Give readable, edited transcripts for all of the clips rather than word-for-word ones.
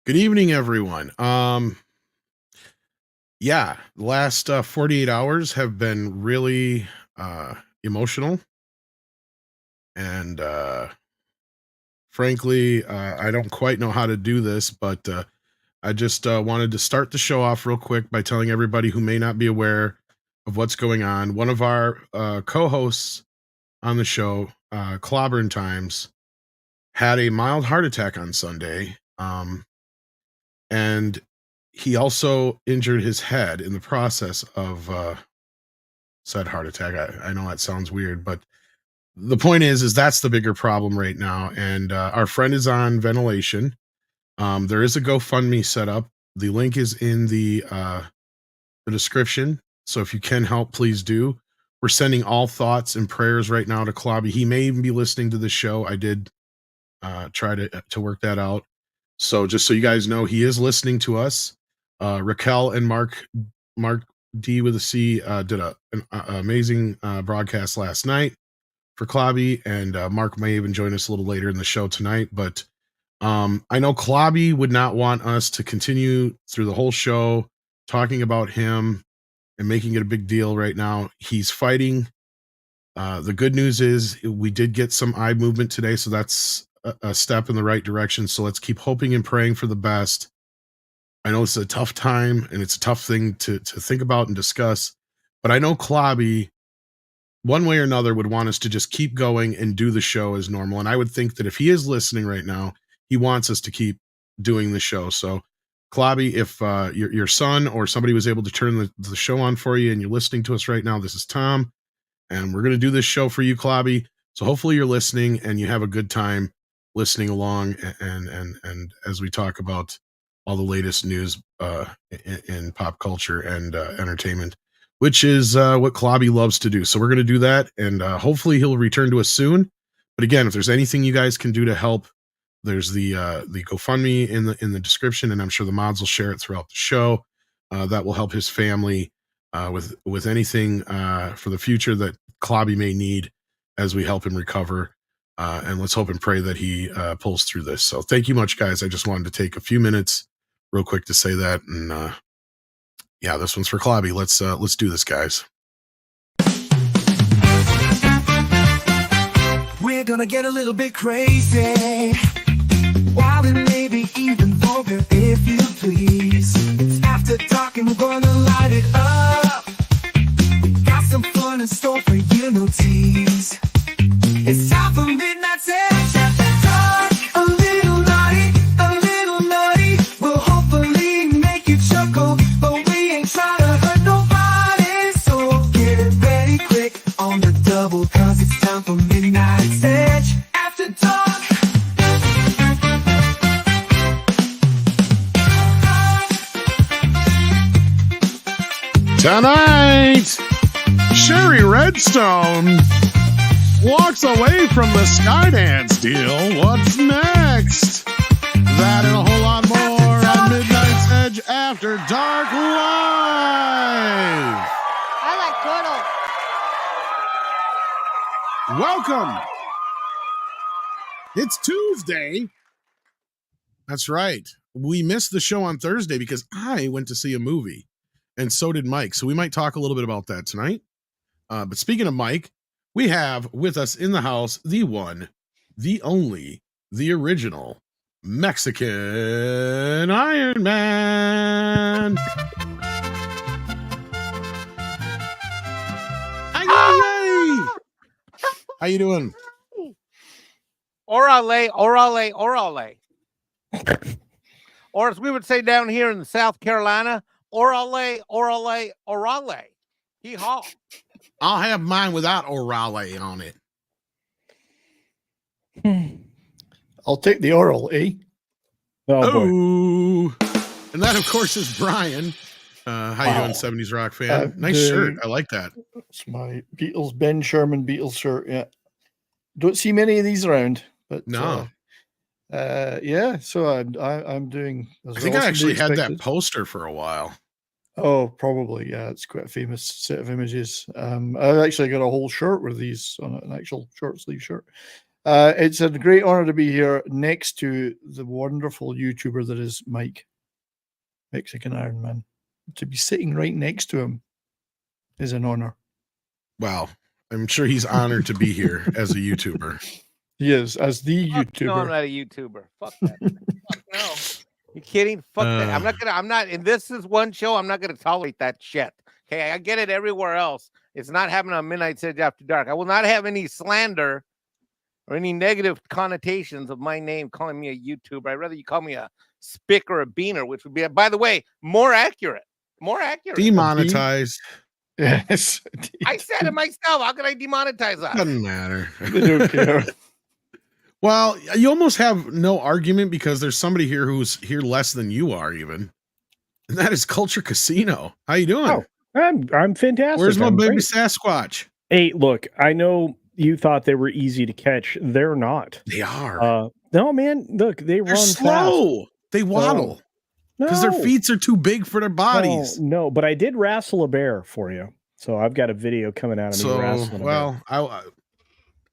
Good evening, everyone. Yeah, the last 48 hours have been really emotional, and frankly, I don't quite know how to do this, but I just wanted to start the show off real quick by telling everybody who may not be aware of what's going on. One of our co-hosts on the show, Clobbering Times, had a mild heart attack on Sunday. And he also injured his head in the process of said heart attack. I know that sounds weird, but the point is that's the bigger problem right now. And our friend is on ventilation. There is a GoFundMe set up. The link is in the description. So if you can help, please do. We're sending all thoughts and prayers right now to Clobby. He may even be listening to the show. I did try to work that out. So just so you guys know, he is listening to us. Raquel and Mark D with a C did an amazing broadcast last night for Clobby, and Mark may even join us a little later in the show tonight. But I know Clobby would not want us to continue through the whole show talking about him and making it a big deal right now. He's fighting. The good news is we did get some eye movement today, so that's a step in the right direction. So let's keep hoping and praying for the best. I know it's a tough time and it's a tough thing to think about and discuss, but I know Clobby, one way or another, would want us to just keep going and do the show as normal. And I would think that if he is listening right now, he wants us to keep doing the show. So Clobby, if your son or somebody was able to turn the show on for you and you're listening to us right now, this is Tom, and we're going to do this show for you, Clobby. So hopefully you're listening and you have a good time listening along, and as we talk about all the latest news in pop culture and entertainment, which is what Clobby loves to do. So we're going to do that, and hopefully he'll return to us soon. But again, if there's anything you guys can do to help, there's the GoFundMe in the description, and I'm sure the mods will share it throughout the show. That will help his family with anything for the future that Clobby may need as we help him recover. And let's hope and pray that he pulls through this. So thank you much, guys. I just wanted to take a few minutes real quick to say that. And yeah, this one's for Clobby. Let's do this, guys. We're gonna get a little bit crazy, wild and maybe even vulgar, if you please. It's after dark and we're gonna light it up. We got some fun in store for you, no tease. It's time for Midnight Edge after dark. A little naughty, will hopefully make you chuckle, but we ain't trying to hurt nobody. So get ready quick on the double, cause it's time for Midnight Edge after dark. Tonight, Sherry Redstone walks away from the Skydance deal. What's next? That and a whole lot more on Midnight's Edge After Dark Live. I like turtle. Welcome. It's Tuesday. That's right. We missed the show on Thursday because I went to see a movie, and so did Mike. So we might talk a little bit about that tonight. But speaking of Mike, we have with us in the house the one, the only, the original Mexican Iron Man. How you doing? Orale, orale, orale. Or as we would say down here in South Carolina, orale, orale, orale. Hee-haw. I'll have mine without orale on it. I'll take the oral, eh? Oh, and that, of course, is Brian. How you doing, 70s rock fan? Nice shirt. I like that. It's my Beatles, Ben Sherman Beatles shirt. Yeah. Don't see many of these around, but no. Yeah, so I'm doing. I think I actually had that poster for a while. Oh, probably. Yeah, it's quite a famous set of images. I actually got a whole shirt with these on it, an actual short sleeve shirt. It's a great honor to be here next to the wonderful YouTuber that is Mike, Mexican Iron Man. To be sitting right next to him is an honor. Wow. I'm sure he's honored to be here as a YouTuber. He is, as the Fuck YouTuber. no, I'm not a YouTuber. Fuck that. Fuck no. You kidding? Fuck that. I'm not, and this is one show, I'm not gonna tolerate that shit. Okay, I get it everywhere else. It's not happening on Midnight Edge After Dark. I will not have any slander or any negative connotations of my name calling me a YouTuber. I'd rather you call me a spick or a beaner, which would be, by the way, more accurate. More accurate. Demonetized. Yes. I said it myself. How could I demonetize that? Doesn't matter. They don't care. Well, you almost have no argument because there's somebody here who's here less than you are, even. And that is Culture Casino. How you doing? Oh, I'm fantastic. Where's my I'm baby great. Sasquatch? Hey, look, I know you thought they were easy to catch. They're not. They are. No, man. Look, they They're run slow. fast. They waddle because No. their feet are too big for their bodies. No, but I did wrestle a bear for you. So I've got a video coming out of me wrestling a bear.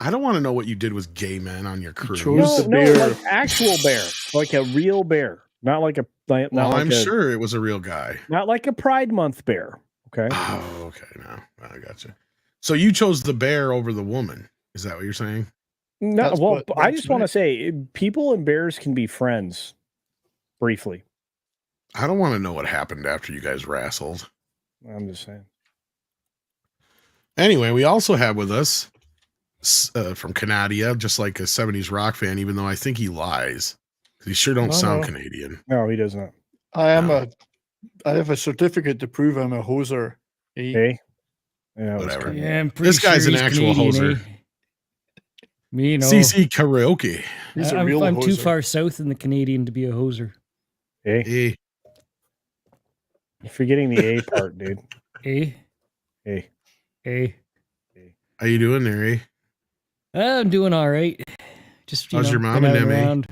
I don't want to know what you did with gay men on your crew. chose- No, the bear. like actual bear, like a real bear, not like a. Not Well, like I'm sure it was a real guy. not like a Pride Month bear. Okay. Oh, okay. Now I gotcha. So you chose the bear over the woman. Is that what you're saying? No, That's well, what- I that's just want to right. say, people and bears can be friends, briefly. I don't want to know what happened after you guys wrestled. I'm just saying. Anyway, we also have with us from Canada, just like a 70s rock fan, even though I think he lies. He sure don't No, sound no. Canadian. No, he does not. I am No. I have a certificate to prove I'm a hoser. Eh? Hey. Yeah, that's Whatever. good. Yeah, I'm pretty This guy's sure an he's actual Canadian, hoser. Me, you know, CC Karaoke. He's a I'm, real I'm too hoser. far south in the Canadian to be a hoser. Hey, Hey, you're forgetting the A part, dude. Eh? Hey. Eh? how you doing there, eh? I'm doing all right. Just How's your mom been and out them, eh? around.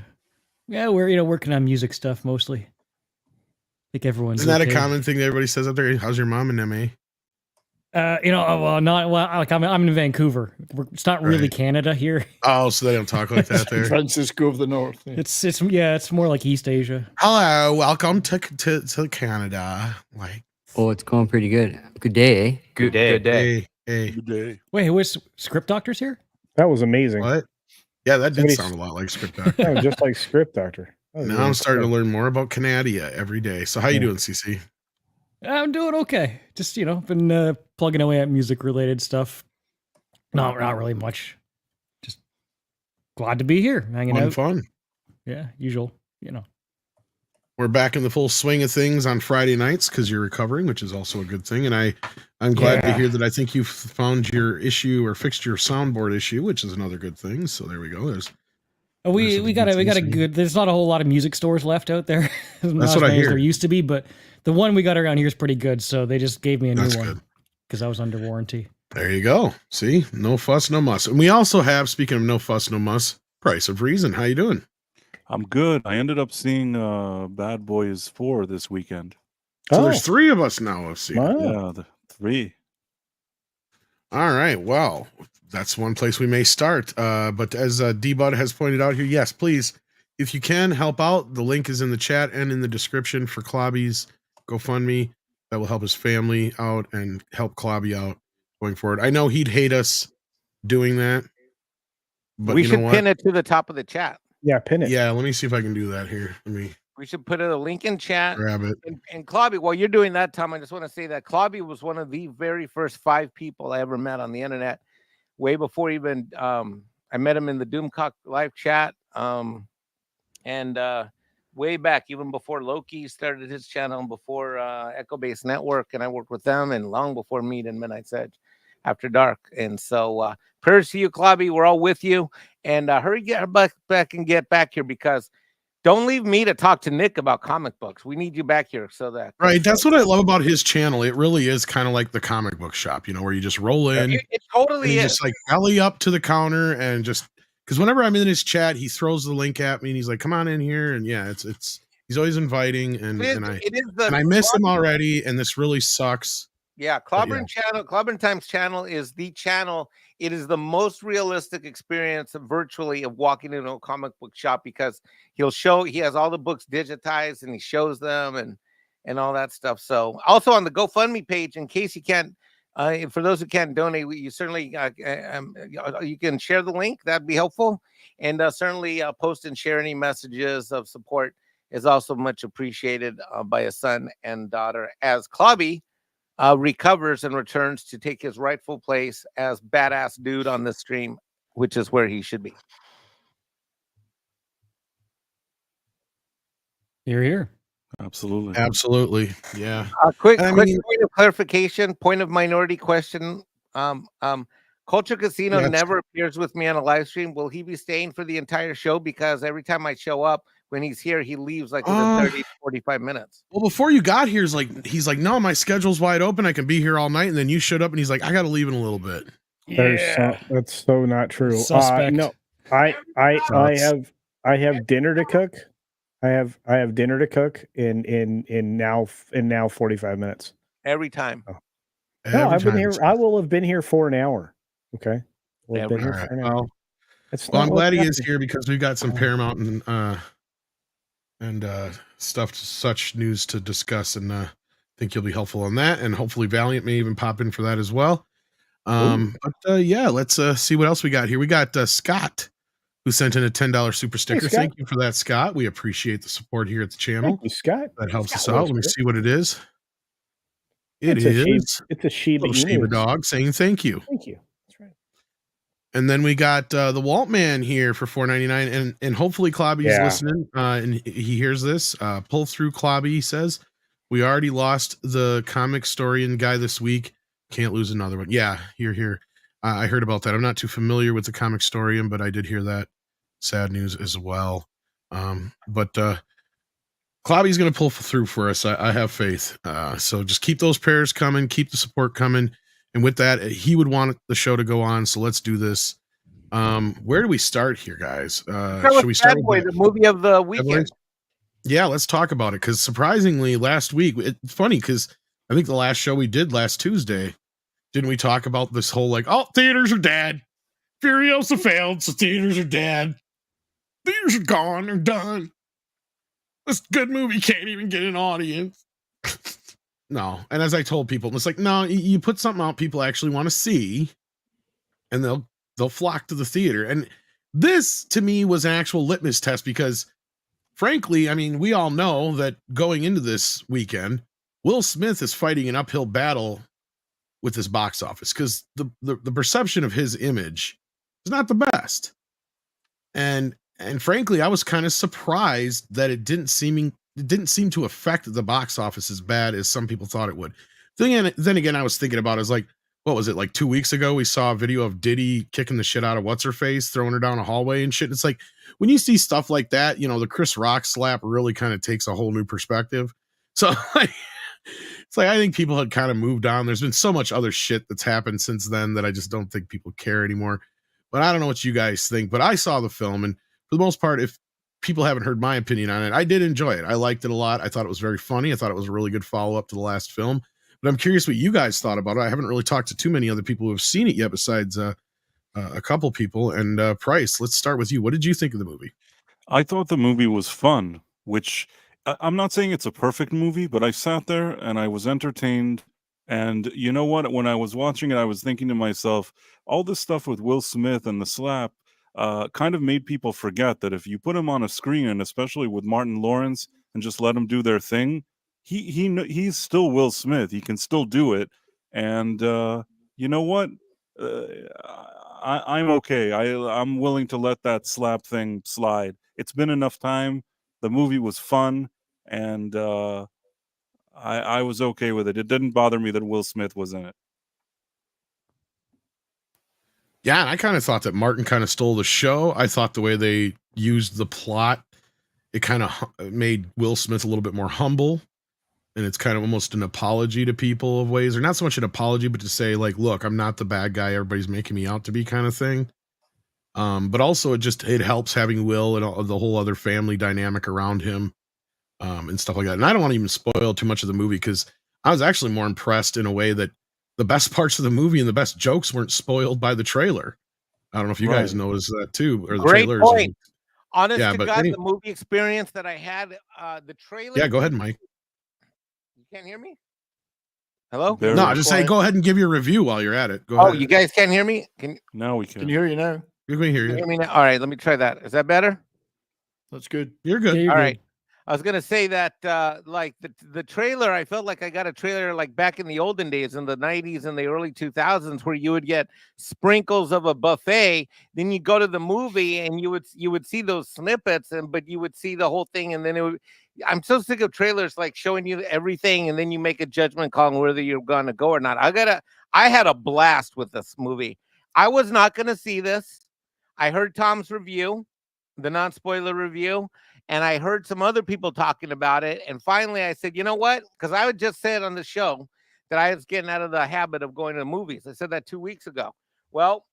Yeah, we're working on music stuff mostly. I think everyone's Isn't that okay. a common thing that everybody says out there? How's your mom and them, eh? Like I'm in Vancouver. It's not really Right. Canada here. Oh, so they don't talk like that there. Francisco of the North. eh? It's more like East Asia. Hello, welcome to Canada. Like, Oh, it's going pretty good. Good day, eh? Good day. hey, day. Wait, was Script Doctors here? That was amazing. what? Yeah, that did Somebody's- sound a lot like Script Doctor. Yeah, just like Script Doctor. That was Now really I'm starting to cool. learn more about Canada every day. So how you Yeah. doing, CC? I'm doing okay. Just been plugging away at music related stuff. No, not really much. Just glad to be here, hanging Fun, out. fun. Yeah, usual. We're back in the full swing of things on Friday nights because you're recovering, which is also a good thing. And I'm glad to Yeah. hear that I think you've found your issue or fixed your soundboard issue, which is another good thing. So there we go. There's We some got a good things. good. There's not a whole lot of music stores left out there. Not That's as what I many as hear. there used to be, but the one we got around here is pretty good. So they just gave me a That's new good. one because I was under warranty. There you go. See, no fuss, no muss. And we also have, speaking of no fuss, no muss, Price of Reason. How you doing? I'm good. I ended up seeing Bad Boys 4 this weekend. So there's three of us now. I've seen. Wow. Yeah, the 3. All right. Well, that's one place we may start. But as D-Bud has pointed out here, yes, please, if you can help out, the link is in the chat and in the description for Clobby's GoFundMe. That will help his family out and help Clobby out going forward. I know he'd hate us doing that, but We you should know pin what? it to the top of the chat. Yeah, pin it. Yeah, let me see if I can do that here. Let me We should put a link in chat. grab it. And Clobby, while you're doing that, Tom, I just want to say that Clobby was one of the very first 5 people I ever met on the internet, way before even I met him in the Doomcock live chat, and way back, even before Loki started his channel, and before Echo Base Network, and I worked with them, and long before Meet and Midnight's Edge After Dark. And so, prayers to you, Clobby. We're all with you, and hurry, get back and get back here because. Don't leave me to talk to Nick about comic books. We need you back here so that Right. That's what I love about his channel. It really is kind of like the comic book shop, you know, where you just roll in. it And totally you is. just like belly up to the counter and just because whenever I'm in his chat, he throws the link at me and he's like, "Come on in here." And yeah, it's he's always inviting, and It is, and I it is the and I miss him already, and this really sucks. Yeah, But yeah. Clobbering Times channel is the channel. It is the most realistic experience virtually of walking into a comic book shop because he has all the books digitized and he shows them and all that stuff. So also on the GoFundMe page, in case you can't, for those who can't donate, you certainly you can share the link. That'd be helpful, and certainly post and share any messages of support is also much appreciated by a son and daughter as Clobby recovers and returns to take his rightful place as badass dude on the stream, which is where he should be. You're here. Absolutely. Absolutely. Yeah. Quick I point mean- of clarification, point of minority question. Culture Casino Yes. never appears with me on a live stream. Will he be staying for the entire show? Because every time I show up, when he's here, he leaves like within 30 to 45 minutes. Well, before you got here, he's like, no, my schedule's wide open. I can be here all night. And then you showed up and he's like, I got to leave in a little bit. That's so not true. Suspect. No, I have dinner to cook. I have dinner to cook in now 45 minutes. Every time. No, I've been here. I will have been here for an hour. Okay. We'll have been Every here for an hour. Well, I'm glad he is here because we've got some Paramount and stuff, such news to discuss, and I think you'll be helpful on that, and hopefully Valiant may even pop in for that as well. But yeah, let's see what else we got here. We got Scott, who sent in a $10 super sticker. Scott. Thank you for that, Scott. We appreciate the support here at the channel. Thank you, Scott. That helps us Scott out. Let me see what it is. It's a Shiba little Shiba dog saying thank you. Thank you. That's right. And then we got the Walt Man here for $4.99, and hopefully Clobby's listening and he hears this. Pull through, Clobby, he says. We already lost the comic historian guy this week. Can't lose another one. Yeah, here. I heard about that. I'm not too familiar with the comic historian, but I did hear that sad news as well. But Clobby's going to pull through for us. I have faith. So just keep those prayers coming, keep the support coming. And with that, he would want the show to go on. So let's do this. Where do we start here, guys? Should we start with the movie of the weekend? Yeah, let's talk about it. Because surprisingly, last week, it's funny because I think the last show we did last Tuesday, didn't we talk about this whole theaters are dead. Furiosa failed, so theaters are dead. Theaters are gone, they're done. This good movie can't even get an audience. No. And as I told people, it's like, no, you put something out people actually want to see, and they'll flock to the theater. And this to me was an actual litmus test because frankly, I mean, we all know that going into this weekend, Will Smith is fighting an uphill battle with this box office because the perception of his image is not the best. And frankly, I was kind of surprised that it didn't seem to affect the box office as bad as some people thought it would. Then again, I was thinking about it, I was like, what was it, like 2 weeks ago? We saw a video of Diddy kicking the shit out of what's her face, throwing her down a hallway and shit. It's like when you see stuff like that, the Chris Rock slap really kind of takes a whole new perspective. So it's like I think people had kind of moved on. There's been so much other shit that's happened since then that I just don't think people care anymore. But I don't know what you guys think. But I saw the film, and for the most part, if people haven't heard my opinion on it, I did enjoy it. I liked it a lot. I thought it was very funny. I thought it was a really good follow-up to the last film. But I'm curious what you guys thought about it. I haven't really talked to too many other people who have seen it yet besides a couple people. And Price, let's start with you. What did you think of the movie? I thought the movie was fun, which I'm not saying it's a perfect movie, but I sat there and I was entertained. And you know what? When I was watching it, I was thinking to myself, all this stuff with Will Smith and the slap kind of made people forget that if you put him on a screen, and especially with Martin Lawrence, and just let them do their thing, he's still Will Smith. He can still do it. And you know what? I'm okay. I'm willing to let that slap thing slide. It's been enough time. The movie was fun, and I was okay with it. It didn't bother me that Will Smith was in it. Yeah, and I kind of thought that Martin kind of stole the show. I thought the way they used the plot, it kind of made Will Smith a little bit more humble. And it's kind of almost an apology to people of ways, or not so much an apology, but to say like, look, I'm not the bad guy everybody's making me out to be kind of thing. But also it helps having Will and all, the whole other family dynamic around him and stuff like that. And I don't want to even spoil too much of the movie because I was actually more impressed in a way that the best parts of the movie and the best jokes weren't spoiled by the trailer. I don't know if you guys Right. noticed that too, or the Great trailers. point. Honest Yeah, to but God, the movie experience that I had, the trailer. yeah, go ahead, Mike. You can't hear me? Hello? Barely. No, just say go ahead and give your review while you're at it. Go Oh, ahead. you guys can't hear me? Can Now we Can can. you hear you now? You can hear you hear you. me now? All right, let me try that. Is that better? That's good. You're Yeah, good. you're All good. right. I was gonna say that like the trailer, I felt like I got a trailer like back in the olden days in the 90s and the early 2000s where you would get sprinkles of a buffet, then you go to the movie and you would see those snippets but you would see the whole thing and then it would. I'm so sick of trailers like showing you everything and then you make a judgment call on whether you're gonna go or not. I had a blast with this movie. I was not gonna see this. I heard Tom's review, the non-spoiler review, and I heard some other people talking about it. And finally I said, you know what? Because I would just said on the show that I was getting out of the habit of going to the movies. I said that 2 weeks ago. Well,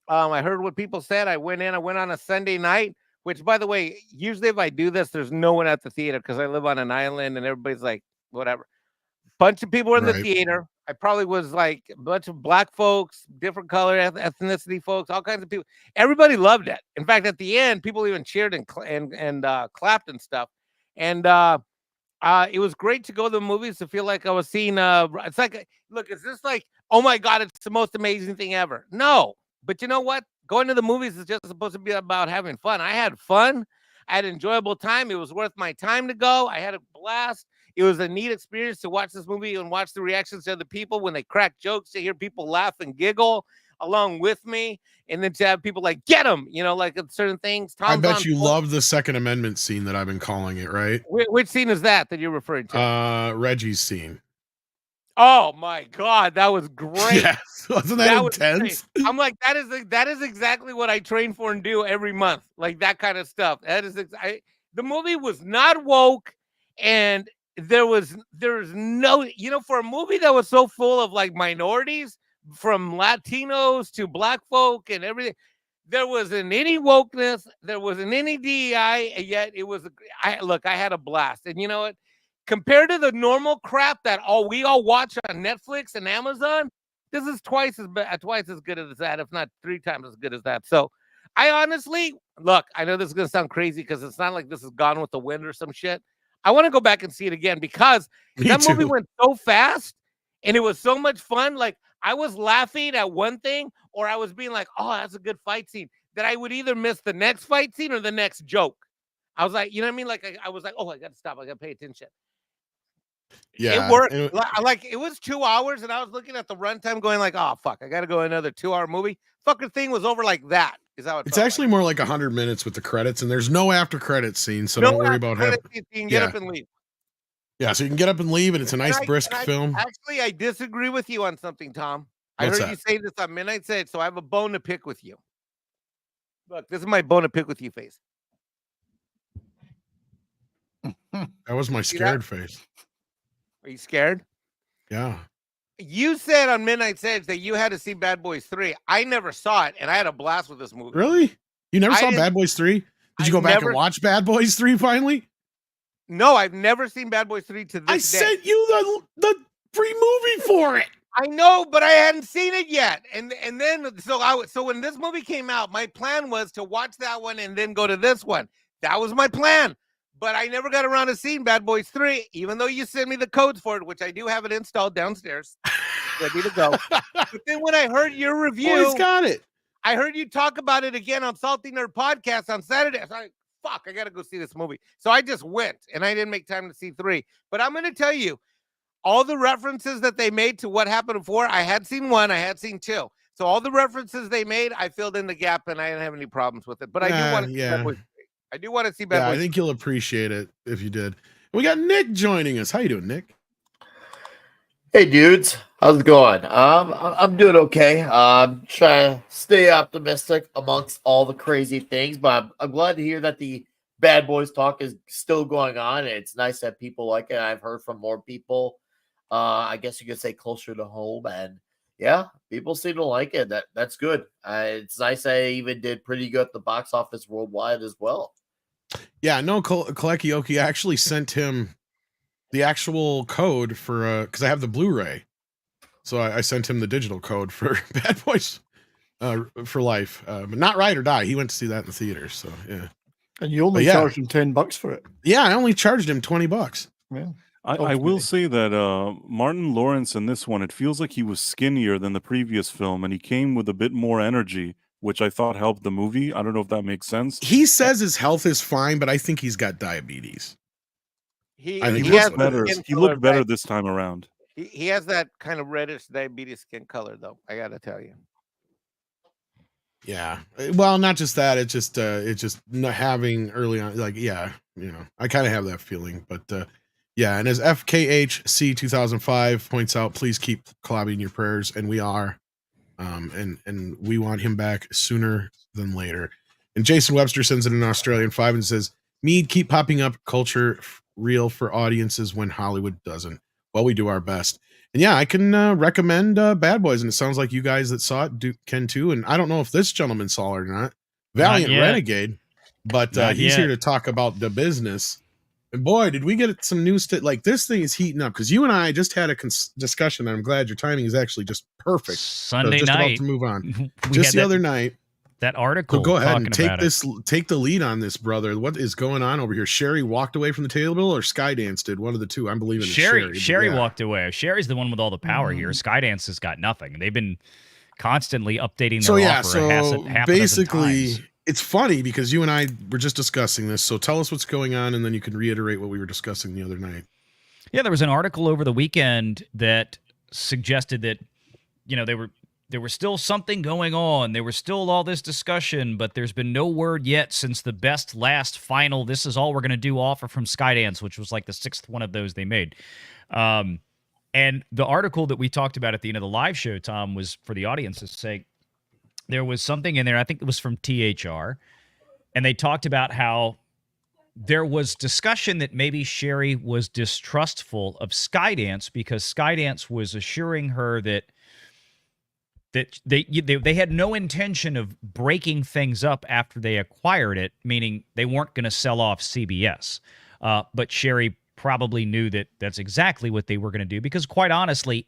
I heard what people said. I went on a Sunday night, which by the way, usually if I do this, there's no one at the theater because I live on an island and everybody's like, whatever. Bunch of people were in the Right. theater. I probably was like a bunch of black folks, different color, ethnicity folks, all kinds of people. Everybody loved it. In fact, at the end, people even cheered and clapped and stuff. And it was great to go to the movies to feel like I was seeing. It's like, look, is this like, oh my God, it's the most amazing thing ever? No, but you know what? Going to the movies is just supposed to be about having fun. I had fun. I had an enjoyable time. It was worth my time to go. I had a blast. It was a neat experience to watch this movie and watch the reactions of the people when they crack jokes, to hear people laugh and giggle along with me, and then to have people like, get them, like certain things. I Tom's bet on you point. love the Second Amendment scene that I've been calling it, right? Which scene is that you're referring to? Reggie's scene. Oh my God, that was great. Yeah, wasn't that was intense? great. I'm like, that is exactly what I train for and do every month, like that kind of stuff. That is, the movie was not woke, and there's no, for a movie that was so full of like minorities, from Latinos to black folk and everything, there wasn't any wokeness, there wasn't any DEI, and yet it was. I had a blast, and you know what? Compared to the normal crap that we all watch on Netflix and Amazon, this is twice as good as that, if not 3 times as good as that. So I honestly, I know this is going to sound crazy because it's not like this is Gone with the Wind or some shit. I want to go back and see it again because that movie went so fast and it was so much fun. Like, I was laughing at one thing, or I was being like, oh, that's a good fight scene, that I would either miss the next fight scene or the next joke. I was like, you know what I mean? Like, I was like, oh, I got to stop. I got to pay attention. Yeah, it worked. Like, it was 2 hours, and I was looking at the runtime, going like, "Oh fuck, I gotta go another 2-hour movie." Fucking thing was over like that. Is how it's actually more like 100 minutes with the credits, and there's no after credit scene, so no don't worry about having. You can get up and leave. Yeah, so you can get up and leave, and it's a nice brisk film. Actually, I disagree with you on something, Tom. I What's heard you say this on Midnight Sage, so I have a bone to pick with you. Look, this is my bone to pick with you face. That was my scared face. Are you scared? Yeah. You said on Midnight Sage that you had to see Bad Boys 3. I never saw it, and I had a blast with this movie. Really? You never saw Bad Boys 3? Did you go back and watch Bad Boys 3 finally? No, I've never seen Bad Boys 3 to this day. I sent you the free movie for it. I know, but I hadn't seen it yet. And then so when this movie came out, my plan was to watch that one and then go to this one. That was my plan. But I never got around to seeing Bad Boys 3, even though you sent me the codes for it, which I do have it installed downstairs, ready to go. But then when I heard your review, he's got it. I heard you talk about it again on Salty Nerd Podcast on Saturday. I was like, fuck, I got to go see this movie. So I just went, and I didn't make time to see 3. But I'm going to tell you, all the references that they made to what happened before, I had seen 1, I had seen 2. So all the references they made, I filled in the gap, and I didn't have any problems with it. But I do want to see Bad Boys 3. I do want to see Bad Boys. I think you'll appreciate it if you did. We got Nick joining us. How you doing, Nick? Hey, dudes. How's it going? I'm doing okay. I'm trying to stay optimistic amongst all the crazy things, but I'm glad to hear that the Bad Boys talk is still going on. It's nice that people like it. I've heard from more people. I guess you could say closer to home, and yeah, people seem to like it. That's good. It's nice. I even did pretty good at the box office worldwide as well. Yeah, no, Kalekioki actually sent him the actual code for because I have the Blu-ray, so I sent him the digital code for Bad Boys for Life, but not Ride or Die. He went to see that in the theater, so yeah. And you only charged him $10 for it. Yeah, I only charged him $20. Yeah. I will say that Martin Lawrence in this one, it feels like he was skinnier than the previous film, and he came with a bit more energy, which I thought helped the movie. I don't know if that makes sense. He says his health is fine, but I think he's got diabetes. He looked better. He looked better this time around. He has that kind of reddish diabetes skin color, though. I gotta tell you. Yeah. Well, not just that. It's just not having early on, like, yeah, you know, I kind of have that feeling, but yeah. And as FKHC 2005 points out, please keep Clobby in your prayers, and we are, and we want him back sooner than later. And Jason Webster sends it in Australian 5 and says, Mead, keep popping up culture real for audiences when Hollywood doesn't. Well, we do our best. And yeah, I can recommend Bad Boys, and it sounds like you guys that saw it can too. And I don't know if this gentleman saw it or not. Valiant Renegade, but he's here to talk about the business. And boy, did we get some news like this thing is heating up, because you and I just had a discussion. And I'm glad your timing is actually just perfect. Sunday just night about to move on. Just the other night. That article. So go ahead and take the lead on this, brother. What is going on over here? Sherry walked away from the table, or Skydance did? One of the two. I'm believing Sherry. Sherry walked away. Sherry's the one with all the power here. Skydance has got nothing. They've been constantly updating their offer half basically, a it's funny because you and I were just discussing this. So tell us what's going on, and then you can reiterate what we were discussing the other night. Yeah, there was an article over the weekend that suggested that, you know, there was still something going on. There was still all this discussion, but there's been no word yet since the best last final, this is all we're going to do offer from Skydance, which was like the 6th one of those they made. And the article that we talked about at the end of the live show, Tom, was for the audience to say there was something in there, I think it was from THR, and they talked about how there was discussion that maybe Sherry was distrustful of Skydance because Skydance was assuring her that they had no intention of breaking things up after they acquired it, meaning they weren't going to sell off CBS. But Sherry probably knew that that's exactly what they were going to do because, quite honestly,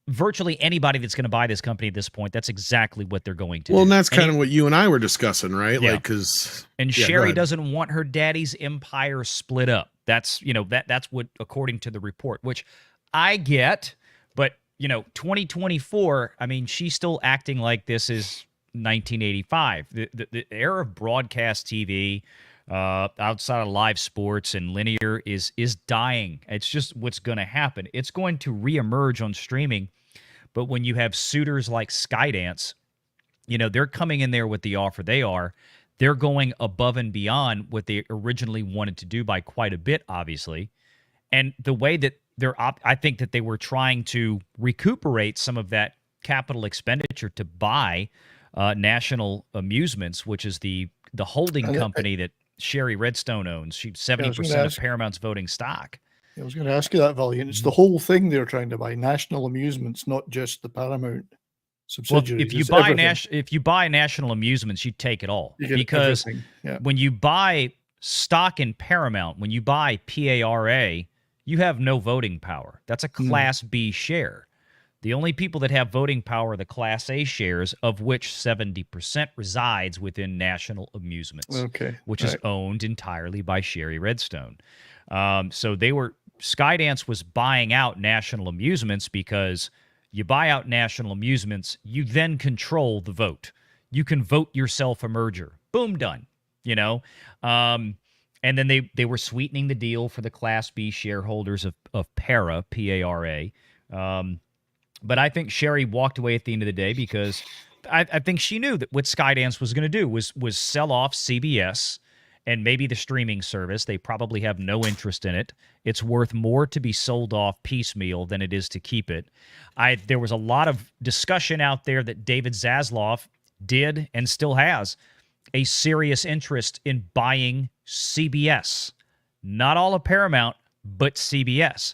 virtually anybody that's going to buy this company at this point, that's exactly what they're going to do. Well, and that's kind of what you and I were discussing, right? Yeah. Like, because Sherry doesn't want her daddy's empire split up. That's, you know, that's what, according to the report, which I get, but 2024, I mean, she's still acting like this is 1985. The era of broadcast TV, outside of live sports and linear is dying. It's just what's going to happen. It's going to reemerge on streaming, but when you have suitors like Skydance, they're coming in there with the offer they're going above and beyond what they originally wanted to do by quite a bit, obviously. And the way that I think that they were trying to recuperate some of that capital expenditure to buy National Amusements, which is the holding company that Sherry Redstone owns. She's 70% of Paramount's voting stock. I was going to ask you that, Valiant. It's the whole thing they're trying to buy. National Amusements, not just the Paramount subsidiaries. Well, if you buy National Amusements, you take it all. Because when you buy stock in Paramount, when you buy PARA, you have no voting power. That's a Class B share. The only people that have voting power are the Class A shares, of which 70% resides within National Amusements, which is owned entirely by Sherry Redstone. So Skydance was buying out National Amusements because you buy out National Amusements, you then control the vote. You can vote yourself a merger. Boom, done. And then they were sweetening the deal for the Class B shareholders of PARA, P-A-R-A. But I think Sherry walked away at the end of the day because I think she knew that what Skydance was going to do was sell off CBS and maybe the streaming service. They probably have no interest in it. It's worth more to be sold off piecemeal than it is to keep it. There was a lot of discussion out there that David Zaslav did and still has a serious interest in buying CBS. Not all of Paramount, but CBS.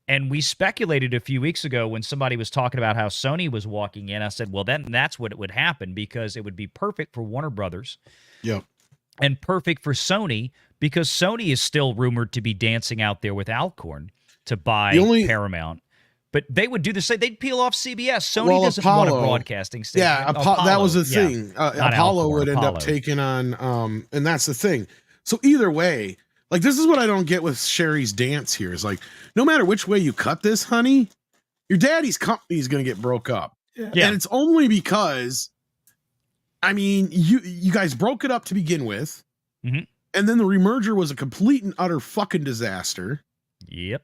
And we speculated a few weeks ago when somebody was talking about how Sony was walking in. I said, well, then that's what it would happen because it would be perfect for Warner Brothers. Yep. And perfect for Sony because Sony is still rumored to be dancing out there with Alcorn to buy Paramount. But they would do the same. They'd peel off CBS. Sony doesn't want a broadcasting station. Yeah, that was the thing. Apollo would end up taking on, and that's the thing. So either way, like, this is what I don't get with Sherry's dance here. Is like, no matter which way you cut this, honey, your daddy's company is going to get broke up. Yeah. And it's only because, I mean, you guys broke it up to begin with. Mm-hmm. And then the remerger was a complete and utter fucking disaster. Yep.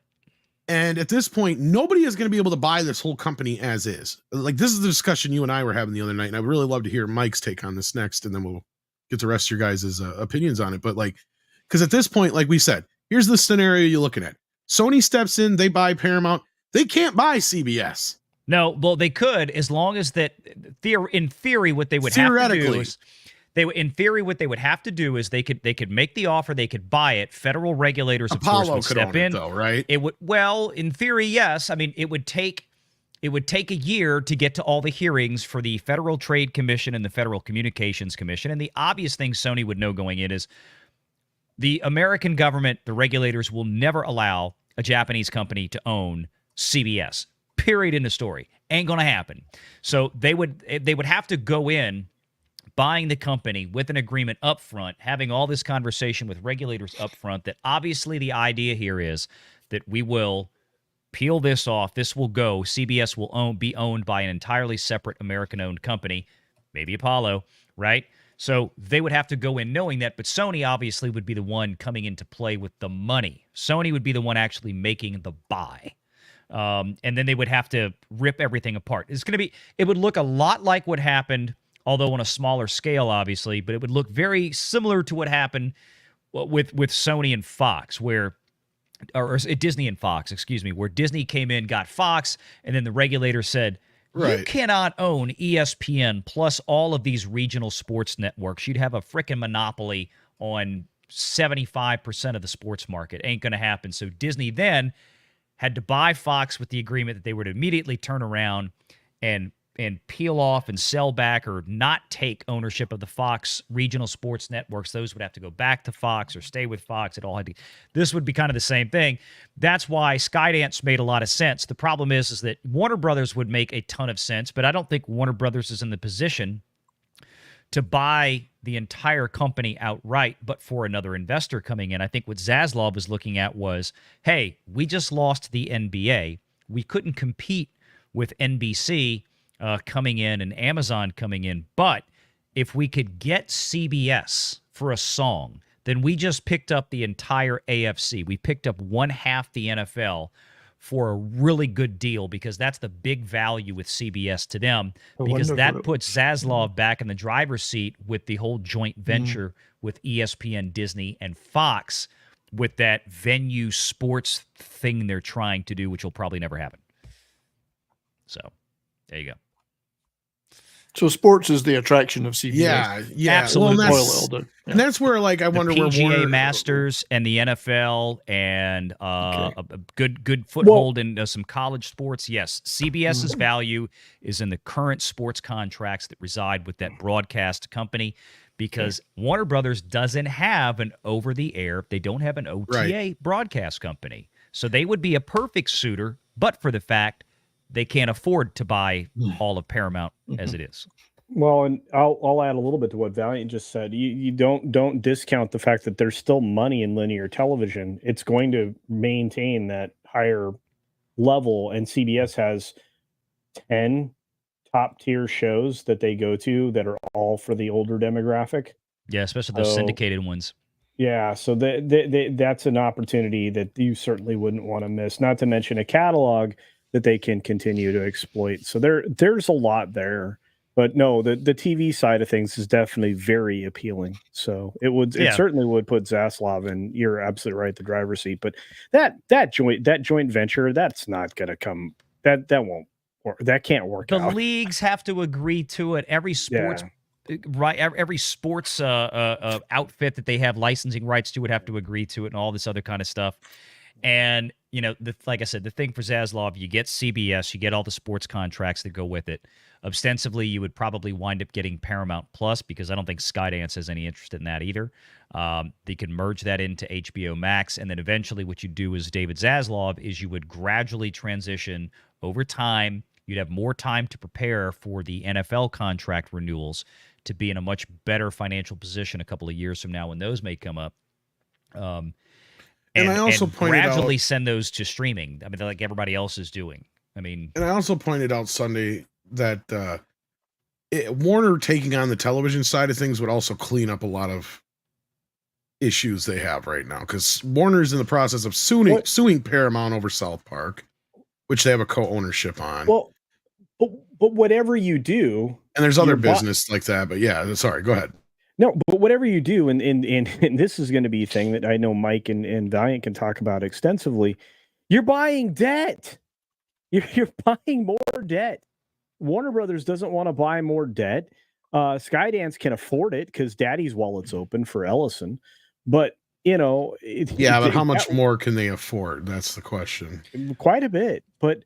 And at this point, nobody is going to be able to buy this whole company as is. Like, this is the discussion you and I were having the other night, and I would really love to hear Mike's take on this next, and then we'll get the rest of your guys' opinions on it. But, like, because at this point, like we said, here's the scenario you're looking at. Sony steps in, they buy Paramount. They can't buy CBS. No, well, they could, as long as that, in theory, what they would have to do is, what they would have to do is they could make the offer, they could buy it. Federal regulators, of course, would step in. Though, right? It would, well, in theory, yes. I mean, it would take a year to get to all the hearings for the Federal Trade Commission and the Federal Communications Commission. And the obvious thing Sony would know going in is the American government, the regulators, will never allow a Japanese company to own CBS. Period. In the story. Ain't gonna happen. So they would have to go in, buying the company with an agreement up front, having all this conversation with regulators up front, that obviously the idea here is that we will peel this off. This will go. CBS will be owned by an entirely separate American-owned company, maybe Apollo, right? So they would have to go in knowing that, but Sony obviously would be the one coming into play with the money. Sony would be the one actually making the buy. And then they would have to rip everything apart. It would look a lot like what happened, although on a smaller scale, obviously, but it would look very similar to what happened with Sony and Fox, or Disney and Fox, excuse me, where Disney came in, got Fox, and then the regulator said, you cannot own ESPN plus all of these regional sports networks. You'd have a freaking monopoly on 75% of the sports market. Ain't going to happen. So Disney then had to buy Fox with the agreement that they would immediately turn around and peel off and sell back or not take ownership of the Fox regional sports networks. Those would have to go back to Fox or stay with Fox. This would be kind of the same thing. That's why Skydance made a lot of sense. The problem is that Warner Brothers would make a ton of sense, but I don't think Warner Brothers is in the position to buy the entire company outright, but for another investor coming in. I think what Zaslav was looking at was, hey, we just lost the NBA. We couldn't compete with NBC coming in and Amazon coming in. But if we could get CBS for a song, then we just picked up the entire AFC. We picked up one half the NFL for a really good deal, because that's the big value with CBS to them, because that puts Zaslav back in the driver's seat with the whole joint venture with ESPN, Disney, and Fox, with that venue sports thing they're trying to do, which will probably never happen. So there you go. So sports is the attraction of CBS. Yeah, absolutely. Well, and that's where, like, I wonder where PGA Masters and the NFL and a good foothold in some college sports. Yes, CBS's value is in the current sports contracts that reside with that broadcast company, because Warner Brothers doesn't have an over-the-air. They don't have an OTA broadcast company, so they would be a perfect suitor, but for the fact they can't afford to buy all of Paramount as it is. Well, and I'll add a little bit to what Valiant just said. You don't discount the fact that there's still money in linear television. It's going to maintain that higher level, and CBS has 10 top tier shows that they go to that are all for the older demographic. Yeah, especially those syndicated ones. Yeah, so that's an opportunity that you certainly wouldn't want to miss. Not to mention a catalog that they can continue to exploit. So there's a lot there. But no, the TV side of things is definitely very appealing. So it certainly would put Zaslav in, you're absolutely right, the driver's seat. But that joint venture, that's not gonna come, that won't work. That can't work out. The leagues have to agree to it. Every sports every sports outfit that they have licensing rights to would have to agree to it, and all this other kind of stuff. And like I said, the thing for Zaslav, you get CBS, you get all the sports contracts that go with it. Ostensibly, you would probably wind up getting Paramount Plus because I don't think Skydance has any interest in that either. They could merge that into HBO Max, and then eventually what you do as David Zaslav is you would gradually transition over time. You'd have more time to prepare for the NFL contract renewals to be in a much better financial position a couple of years from now when those may come up. And I also pointed gradually out, send those to streaming. I mean, like everybody else is doing. I mean, and I also pointed out Sunday that Warner taking on the television side of things would also clean up a lot of issues they have right now, because Warner's in the process of suing Paramount over South Park, which they have a co-ownership on. Well, but whatever you do, and there's other business like that. But yeah, sorry, go ahead. No, but whatever you do, and this is going to be a thing that I know Mike and Valiant can talk about extensively. You're buying debt. You're buying more debt. Warner Brothers doesn't want to buy more debt. Skydance can afford it because Daddy's wallet's open for Ellison. But but how much more can they afford? That's the question. Quite a bit, but.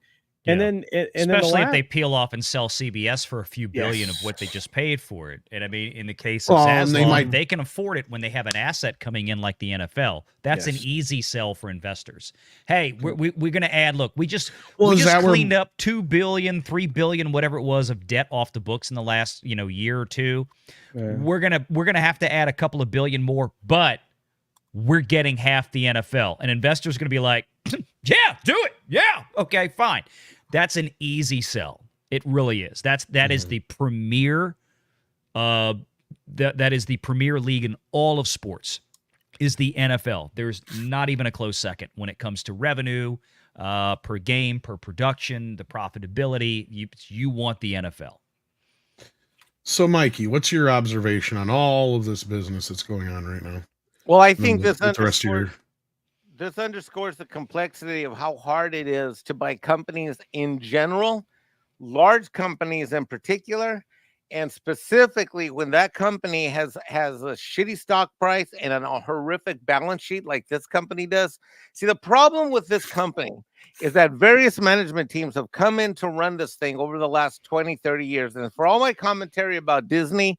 And then, especially if they peel off and sell CBS for a few billion of what they just paid for it. And I mean, in the case of Zaslav, they can afford it when they have an asset coming in like the NFL. That's an easy sell for investors. Hey, we're going to add. Look, we just cleaned up $2 billion, $3 billion, whatever it was, of debt off the books in the last year or two. Yeah. We're gonna have to add a couple of billion more, but we're getting half the NFL. And investors are going to be like, yeah, do it. Yeah, okay, fine. That's an easy sell. It really is. That is the premier that is the premier league in all of sports is the NFL. There's not even a close second when it comes to revenue per game, per production, the profitability. You want the NFL. So, Mikey, what's your observation on all of this business that's going on right now? Well, I think this underscores the complexity of how hard it is to buy companies in general, large companies in particular, and specifically when that company has a shitty stock price and a horrific balance sheet like this company does. See, the problem with this company is that various management teams have come in to run this thing over the last 20, 30 years. And for all my commentary about Disney,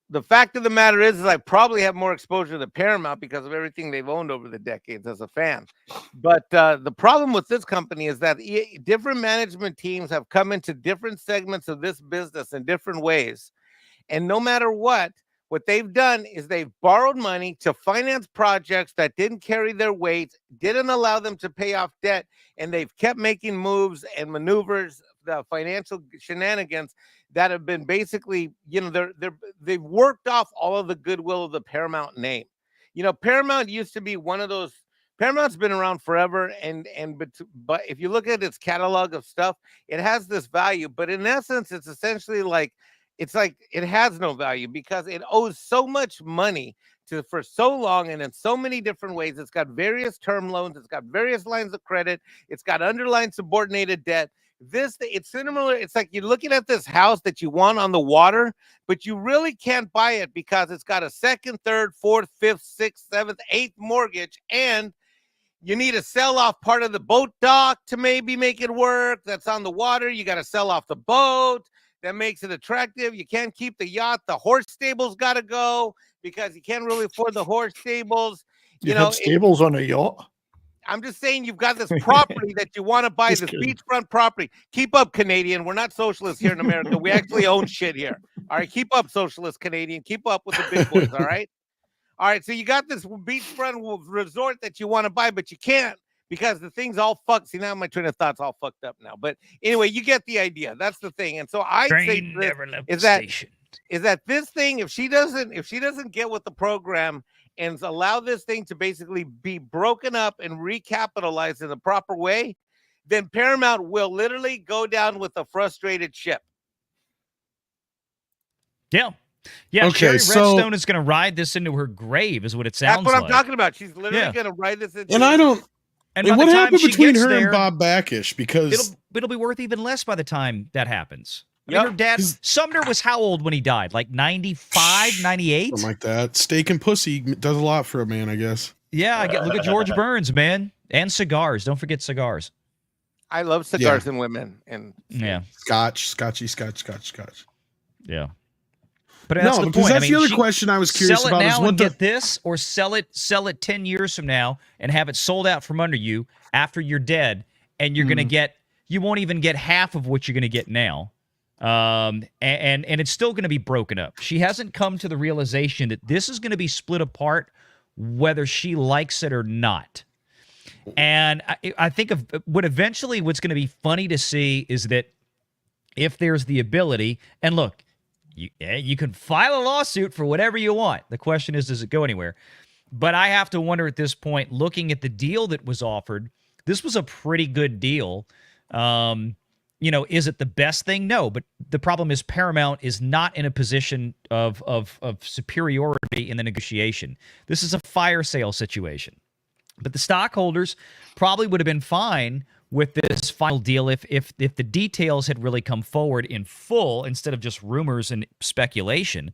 the fact of the matter is I probably have more exposure to Paramount because of everything they've owned over the decades as a fan. But the problem with this company is that different management teams have come into different segments of this business in different ways. And no matter what they've done is they've borrowed money to finance projects that didn't carry their weight, didn't allow them to pay off debt, and they've kept making moves and maneuvers, the financial shenanigans that have been basically, they've worked off all of the goodwill of the Paramount name. Paramount used to be one of those. Paramount's been around forever, but if you look at its catalog of stuff, it has this value. But in essence, it's essentially like it has no value because it owes so much money for so long and in so many different ways. It's got various term loans, it's got various lines of credit, it's got underlying subordinated debt. It's similar. It's like you're looking at this house that you want on the water, but you really can't buy it because it's got a second, third, fourth, fifth, sixth, seventh, eighth mortgage, and you need to sell off part of the boat dock to maybe make it work. That's on the water. You got to sell off the boat. That makes it attractive. You can't keep the yacht. The horse stables got to go because you can't really afford the horse stables. You have stables on a yacht? I'm just saying you've got this property that you want to buy, this beachfront property. Keep up, Canadian. We're not socialists here in America. We actually own shit here. All right, keep up, socialist Canadian. Keep up with the big boys, all right? All right, so you got this beachfront resort that you want to buy, but you can't because the thing's all fucked. See, now my train of thought's all fucked up now. But anyway, you get the idea. That's the thing. And so I say is that this thing, if she doesn't get with the program and allow this thing to basically be broken up and recapitalized in the proper way, then Paramount will literally go down with a frustrated ship. Yeah. Yeah, okay, Sherry Redstone is going to ride this into her grave, is what it sounds like. That's what I'm talking about. She's literally going to ride this into. And I don't. And what happened between her and Bob Backish? Because it'll be worth even less by the time that happens. I mean, her dad, Sumner was how old when he died? Like 95, 98? Something like that. Steak and pussy does a lot for a man, I guess. Yeah, look at George Burns, man, and cigars. Don't forget cigars. I love cigars and women, and Yeah, Scotch. yeah. But that's No, the because point. that's the other question I was curious sell it about is now what and the get this, or sell it 10 years from now and have it sold out from under you after you're dead, and you're gonna get, you won't even get half of what you're gonna get now. And it's still going to be broken up. She hasn't come to the realization that this is going to be split apart whether she likes it or not. And I think of what's going to be funny to see is that if there's the ability, and look, you can file a lawsuit for whatever you want. The question is, does it go anywhere? But I have to wonder at this point, looking at the deal that was offered, this was a pretty good deal. Is it the best thing? No, but the problem is Paramount is not in a position of superiority in the negotiation. This is a fire sale situation. But the stockholders probably would have been fine with this final deal if the details had really come forward in full instead of just rumors and speculation.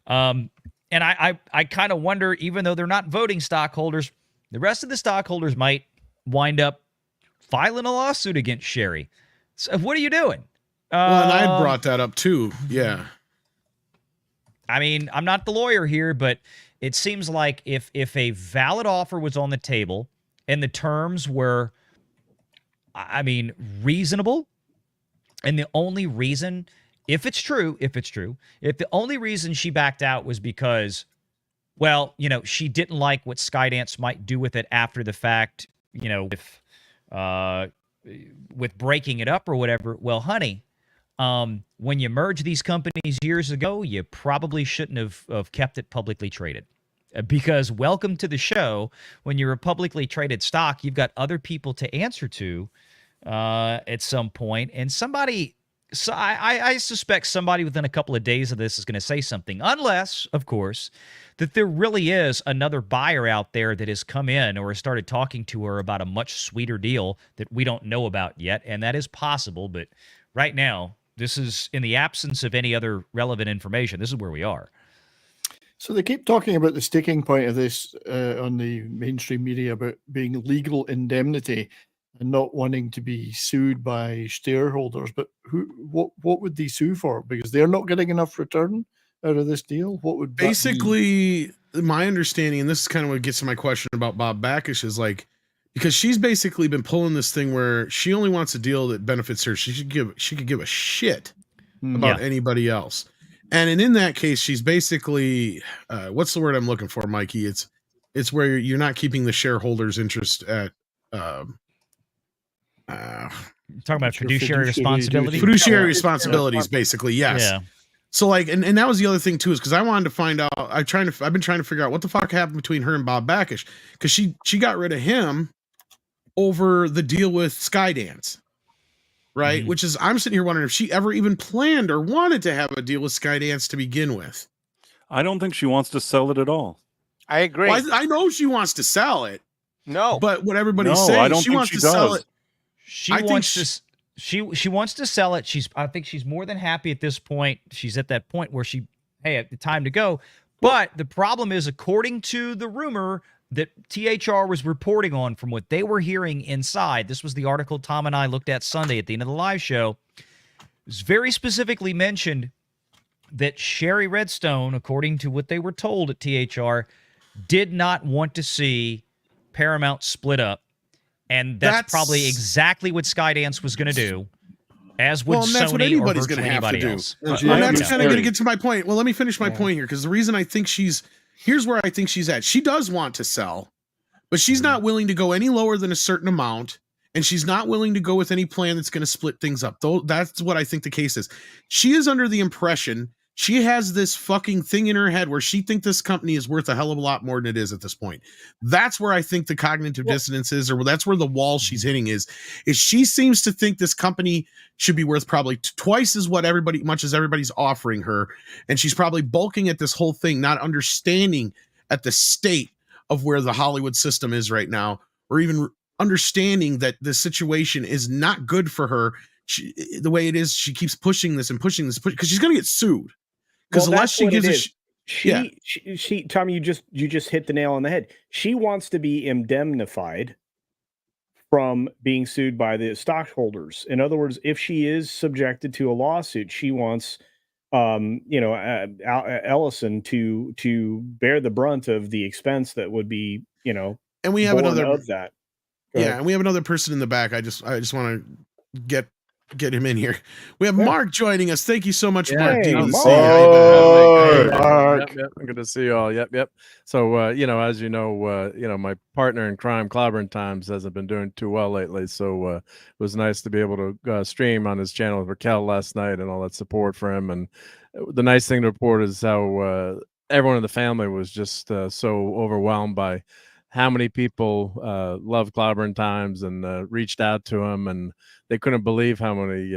And I kind of wonder, even though they're not voting stockholders, the rest of the stockholders might wind up filing a lawsuit against Sherry. So what are you doing? Well, and I brought that up too. Yeah. I mean, I'm not the lawyer here, but it seems like if a valid offer was on the table and the terms were, reasonable, and the only reason, if the only reason she backed out was because, well, she didn't like what Skydance might do with it after the fact, with breaking it up or whatever. Well, honey, when you merged these companies years ago, you probably shouldn't have kept it publicly traded. Because welcome to the show. When you're a publicly traded stock, you've got other people to answer to at some point. And I suspect somebody within a couple of days of this is going to say something, unless, of course, that there really is another buyer out there that has come in or has started talking to her about a much sweeter deal that we don't know about yet, and that is possible. But right now, this is in the absence of any other relevant information. This is where we are. So they keep talking about the sticking point of this on the mainstream media about being legal indemnity and not wanting to be sued by shareholders. But what would they sue for? Because they're not getting enough return out of this deal. What would basically my understanding, and this is kind of what gets to my question about Bob Backish, is like, because she's basically been pulling this thing where she only wants a deal that benefits her. She could give a shit about anybody else. And in that case, she's basically what's the word I'm looking for, Mikey? It's where you're not keeping the shareholders' interest at talking about fiduciary responsibility. Fiduciary responsibilities, basically, yes. Yeah. So like, and that was the other thing too, is because I wanted to find out. I've been trying to figure out what the fuck happened between her and Bob Backish, because she got rid of him over the deal with Skydance, right? Mm-hmm. Which is, I'm sitting here wondering if she ever even planned or wanted to have a deal with Skydance to begin with. I don't think she wants to sell it at all. I agree. Well, I know she wants to sell it. No, but what everybody's saying, I don't she think wants she to does. sell it. She wants to sell it. I think she's more than happy at this point. She's at that point where the time to go. But the problem is, according to the rumor that THR was reporting on from what they were hearing inside, this was the article Tom and I looked at Sunday at the end of the live show, it was very specifically mentioned that Sherry Redstone, according to what they were told at THR, did not want to see Paramount split up. And that's probably exactly what Skydance was going to do, as would Sony, what anybody's going to have to do. else. And that's kind of going to get to my point. Well, let me finish my point here, because the reason I think here's where I think she's at. She does want to sell, but she's not willing to go any lower than a certain amount, and she's not willing to go with any plan that's going to split things up. Though that's what I think the case is. She is under the impression she has this fucking thing in her head where she thinks this company is worth a hell of a lot more than it is at this point. That's where I think the cognitive dissonance is, or that's where the wall she's hitting is she seems to think this company should be worth probably twice as much as everybody's offering her. And she's probably bulking at this whole thing, not understanding at the state of where the Hollywood system is right now, or even understanding that the situation is not good for her. The way it is, she keeps pushing this because she's going to get sued. Because unless she gives She Tommy, you just hit the nail on the head. She wants to be indemnified from being sued by the stockholders. In other words, if she is subjected to a lawsuit, she wants Ellison to bear the brunt of the expense that would be, And we have born another of that. Go Yeah, ahead. and we have another person in the back. I just want to get him in here. We have Yeah. Mark joining us. Thank you so much, Yeah, Mark. hey, Good to Mark. see you. How you been? Hey, Mark. Yep, good to see you all. Yep. So, as you know, my partner in crime, Clobbering Times, hasn't been doing too well lately. So it was nice to be able to stream on his channel with Raquel last night and all that support for him. And the nice thing to report is how everyone in the family was just so overwhelmed by how many people love Clobbering Times and reached out to him, and they couldn't believe how many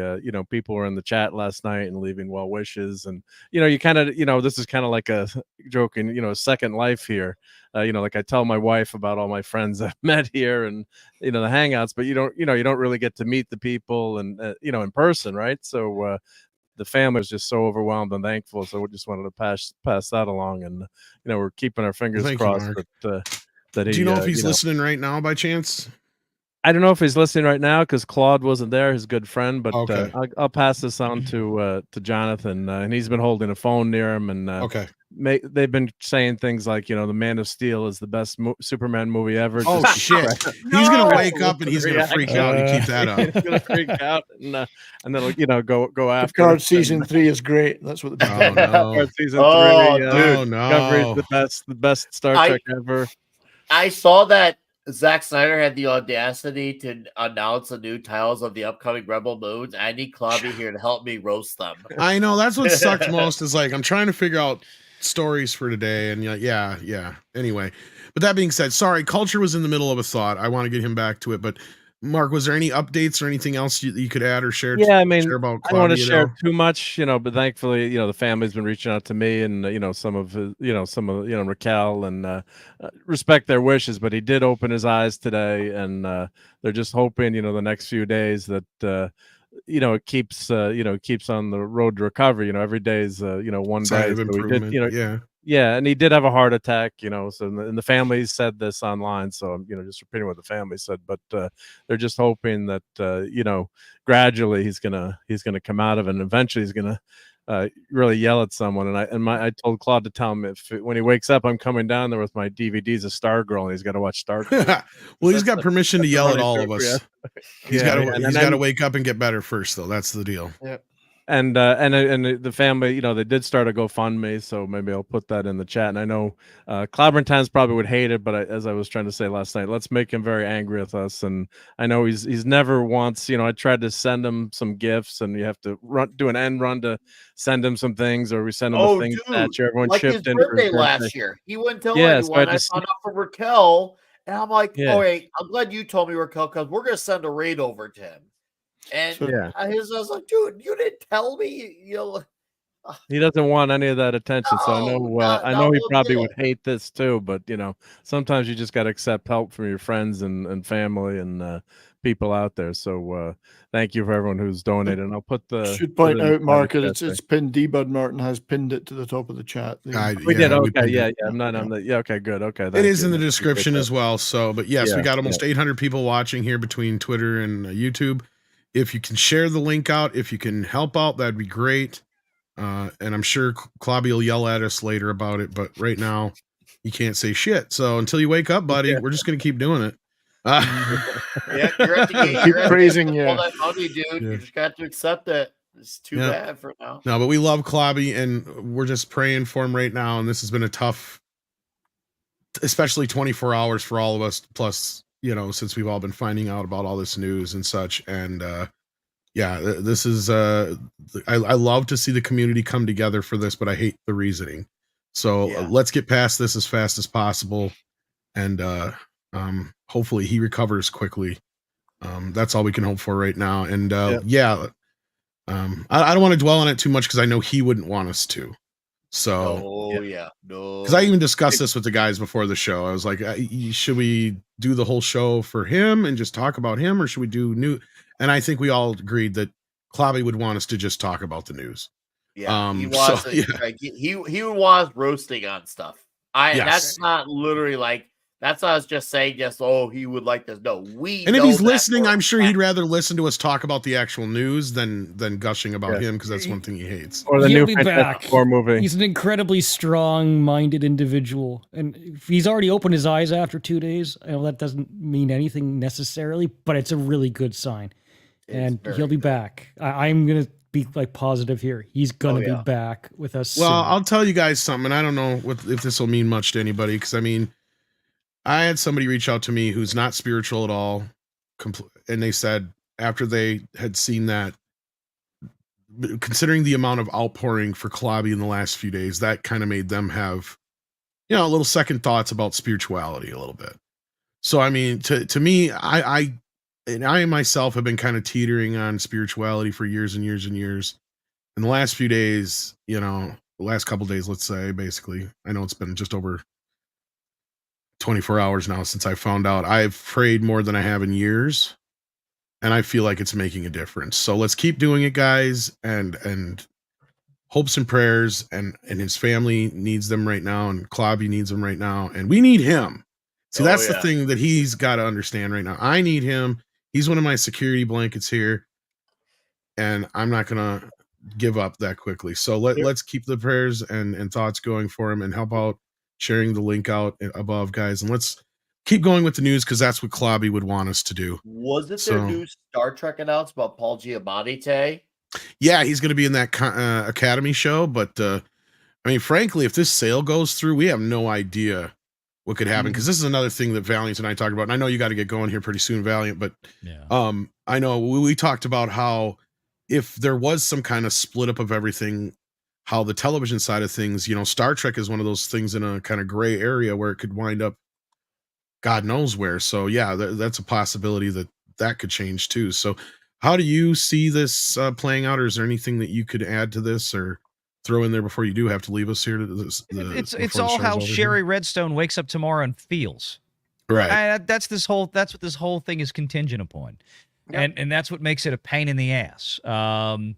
people were in the chat last night and leaving well wishes. And you kind of this is kind of like a joke in a second life here. Like I tell my wife about all my friends I've met here and the hangouts, but you don't really get to meet the people and in person, right? So the family was just so overwhelmed and thankful. So we just wanted to pass that along, and we're keeping our fingers Thank you, crossed Mark. that he. Do you know if he's listening right now by chance? I don't know if he's listening right now because Claude wasn't there, his good friend. But Okay. I'll pass this on to Jonathan, and he's been holding a phone near him, and Okay. they've been saying things like, the Man of Steel is the best Superman movie ever. Oh just shit! He's gonna wake up and he's gonna freak out. You keep that He's up. gonna freak out, and then go after. Picard it. season 3 is great. That's what the Oh no! Picard season Oh, 3. Oh Discovery's no! the best Star I- Trek ever. I saw that Zack Snyder had the audacity to announce the new titles of the upcoming Rebel Moons. I need Clobby here to help me roast them. I know that's what sucks most. Is like I'm trying to figure out stories for today, and yeah. Anyway, but that being said, sorry, Culture was in the middle of a thought. I want to get him back to it, but Mark, was there any updates or anything else you could add or share? Yeah, I mean, share about I don't want to Claudia share now? too much, but thankfully, the family's been reaching out to me and some of his, Raquel, and respect their wishes. But he did open his eyes today, and they're just hoping, the next few days that it keeps keeps on the road to recovery. Every day is one Sign day. of So he did, improvement. yeah, and he did have a heart attack, so and the family said this online, so I'm, just repeating what the family said, but they're just hoping that gradually he's gonna come out of it, and eventually he's gonna really yell at someone. And I told Claude to tell him when he wakes up, I'm coming down there with my DVDs of Stargirl, and he's got to watch Stargirl. Well, he's got permission to yell at all of us. He's got to to wake up and get better first, though. That's the deal. Yeah. And the family, they did start a GoFundMe, so maybe I'll put that in the chat. And I know Clobbering Times probably would hate it, but as I was trying to say last night, let's make him very angry with us. And I know he's never once, I tried to send him some gifts, and you have to do an end run to send him some things, or we send him a thing statue. Everyone Like his chipped in for birthday his last year. He wouldn't tell Yeah, so I anyone. I just- found out from Raquel, and I'm like, Yeah. all right, I'm glad you told me, Raquel, because we're going to send a raid over to him. And So- Yeah. I was like, dude, you didn't tell me. He doesn't want any of that attention, so I No, know not I know he one probably bit. would hate this too. But sometimes you just got to accept help from your friends and family and people out there. So thank you for everyone who's donated. And I'll put the Should point put it in out, the Mark, private it's chat it's pinned. D-Bud Martin has pinned it to the top of the chat. we Yeah, did. we Okay. pinned Yeah. it. I'm not on the. Yeah. Okay. Good. Okay. It thank is you. in the I appreciate description that. as well. So, but yes, we Yeah, got almost 800 people watching here between Twitter and YouTube. If you can share the link out, if you can help out, that'd be great. And I'm sure Clobby will yell at us later about it, but right now you can't say shit. So until you wake up, buddy, we're just gonna keep doing it. Yeah, you're at the game. Keep praising you. All that money, dude. Yeah. You just got to accept it. It's too Yeah. bad for now. No, but we love Clobby, and we're just praying for him right now. And this has been a tough, especially 24 hours for all of us. Plus, since we've all been finding out about all this news and such. And yeah, this is. I love to see the community come together for this, but I hate the reasoning. So Yeah. let's get past this as fast as possible, and hopefully he recovers quickly. That's all we can hope for right now. And yeah. I don't want to dwell on it too much because I know he wouldn't want us to. So, Oh, yeah. No. because I even discussed this with the guys before the show. I was like, should we do the whole show for him and just talk about him, or should we do new? And I think we all agreed that Clobby would want us to just talk about the news. Yeah, he So wants yeah, like he would want us roasting on stuff. yes. That's not literally like that's not us just saying just he would like this. No, we And if know he's that listening, for a I'm sure he'd fact. rather listen to us talk about the actual news than gushing about Yeah. him, because that's one thing he hates. Or the He'll new be Fantastic back. Four movie. He's an incredibly strong-minded individual, and if he's already opened his eyes after 2 days, I know that doesn't mean anything necessarily, but it's a really good sign. And he'll be back. I'm gonna be like positive here. He's gonna be back with us Well, soon. I'll tell you guys something, and I don't know if this will mean much to anybody, because I mean, I had somebody reach out to me who's not spiritual at all, and they said after they had seen that, considering the amount of outpouring for Klobby in the last few days, that kind of made them have, a little second thoughts about spirituality a little bit. So I mean, to me, I myself have been kind of teetering on spirituality for years and years and years. In the last few days, the last couple days, let's say, basically, I know it's been just over 24 hours now since I found out. I've prayed more than I have in years, and I feel like it's making a difference. So let's keep doing it, guys, and hopes and prayers, and his family needs them right now, and Klobby needs them right now, and we need him. See, that's the thing that he's got to understand right now. I need him. He's one of my security blankets here, and I'm not gonna give up that quickly. So let's keep the prayers and thoughts going for him, and help out sharing the link out above, guys, and let's keep going with the news, because that's what Klobby would want us to do. Was it their new Star Trek announced about Paul Giamatti today? Yeah, he's going to be in that Academy show, but I mean, frankly, if this sale goes through, we have no idea what could happen, because this is another thing that Valiant and I talked about, and I know you got to get going here pretty soon, Valiant, but I know we talked about how if there was some kind of split up of everything, how the television side of things, Star Trek is one of those things in a kind of gray area where it could wind up God knows where. So yeah, that's a possibility that could change too. So how do you see this playing out, or is there anything that you could add to this or throw in there before you do have to leave us here? It's all how Sherry Redstone wakes up tomorrow and feels. Right. That's what this whole thing is contingent upon. Yep. And that's what makes it a pain in the ass. I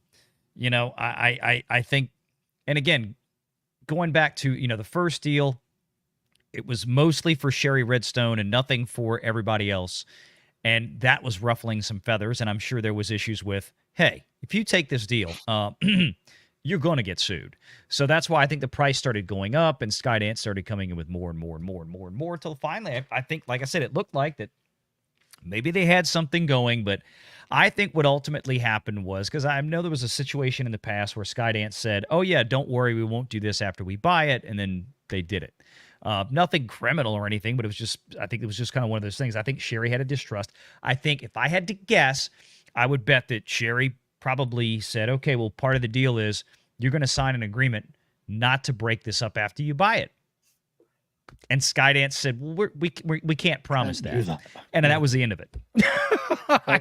think, and again, going back to, the first deal, it was mostly for Sherry Redstone and nothing for everybody else. And that was ruffling some feathers. And I'm sure there was issues with, hey, if you take this deal, you're going to get sued. So that's why I think the price started going up, and Skydance started coming in with more and more and more and more and more, until finally, I think, like I said, it looked like that maybe they had something going. But I think what ultimately happened was, because I know there was a situation in the past where Skydance said, oh yeah, don't worry, we won't do this after we buy it. And then they did it. Nothing criminal or anything, but I think it was just kind of one of those things. I think Sherry had a distrust. I think if I had to guess, I would bet that Sherry probably said, okay, well, part of the deal is you're going to sign an agreement not to break this up after you buy it. And Skydance said, well, we can't promise that. And that was the end of it.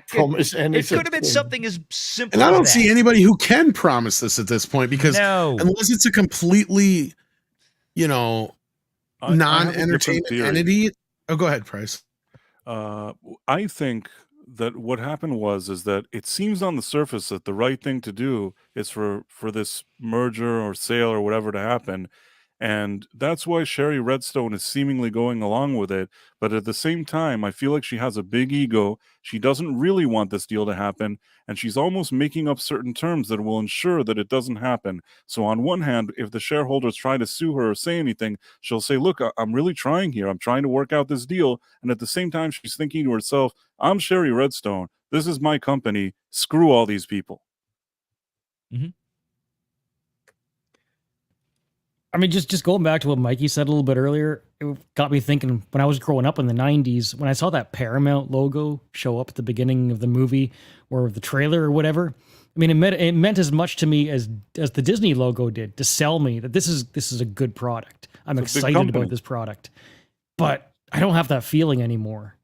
Promise anything. It could have been something as simple as that. And I don't as see anybody who can promise this at this point, because unless it's a completely, non-entertainment entity. Oh, go ahead, Price. I think that what happened is that it seems on the surface that the right thing to do is for this merger or sale or whatever to happen. And that's why Sherry Redstone is seemingly going along with it. But at the same time, I feel like she has a big ego. She doesn't really want this deal to happen. And she's almost making up certain terms that will ensure that it doesn't happen. So on one hand, if the shareholders try to sue her or say anything, she'll say, look, I'm really trying here. I'm trying to work out this deal. And at the same time, she's thinking to herself, I'm Sherry Redstone. This is my company. Screw all these people. Mm-hmm. I mean, just going back to what Mikey said a little bit earlier, it got me thinking when I was growing up in the 90s, when I saw that Paramount logo show up at the beginning of the movie or the trailer or whatever. I mean, it meant as much to me as the Disney logo did, to sell me that this is a good product. I'm excited about this product. But I don't have that feeling anymore.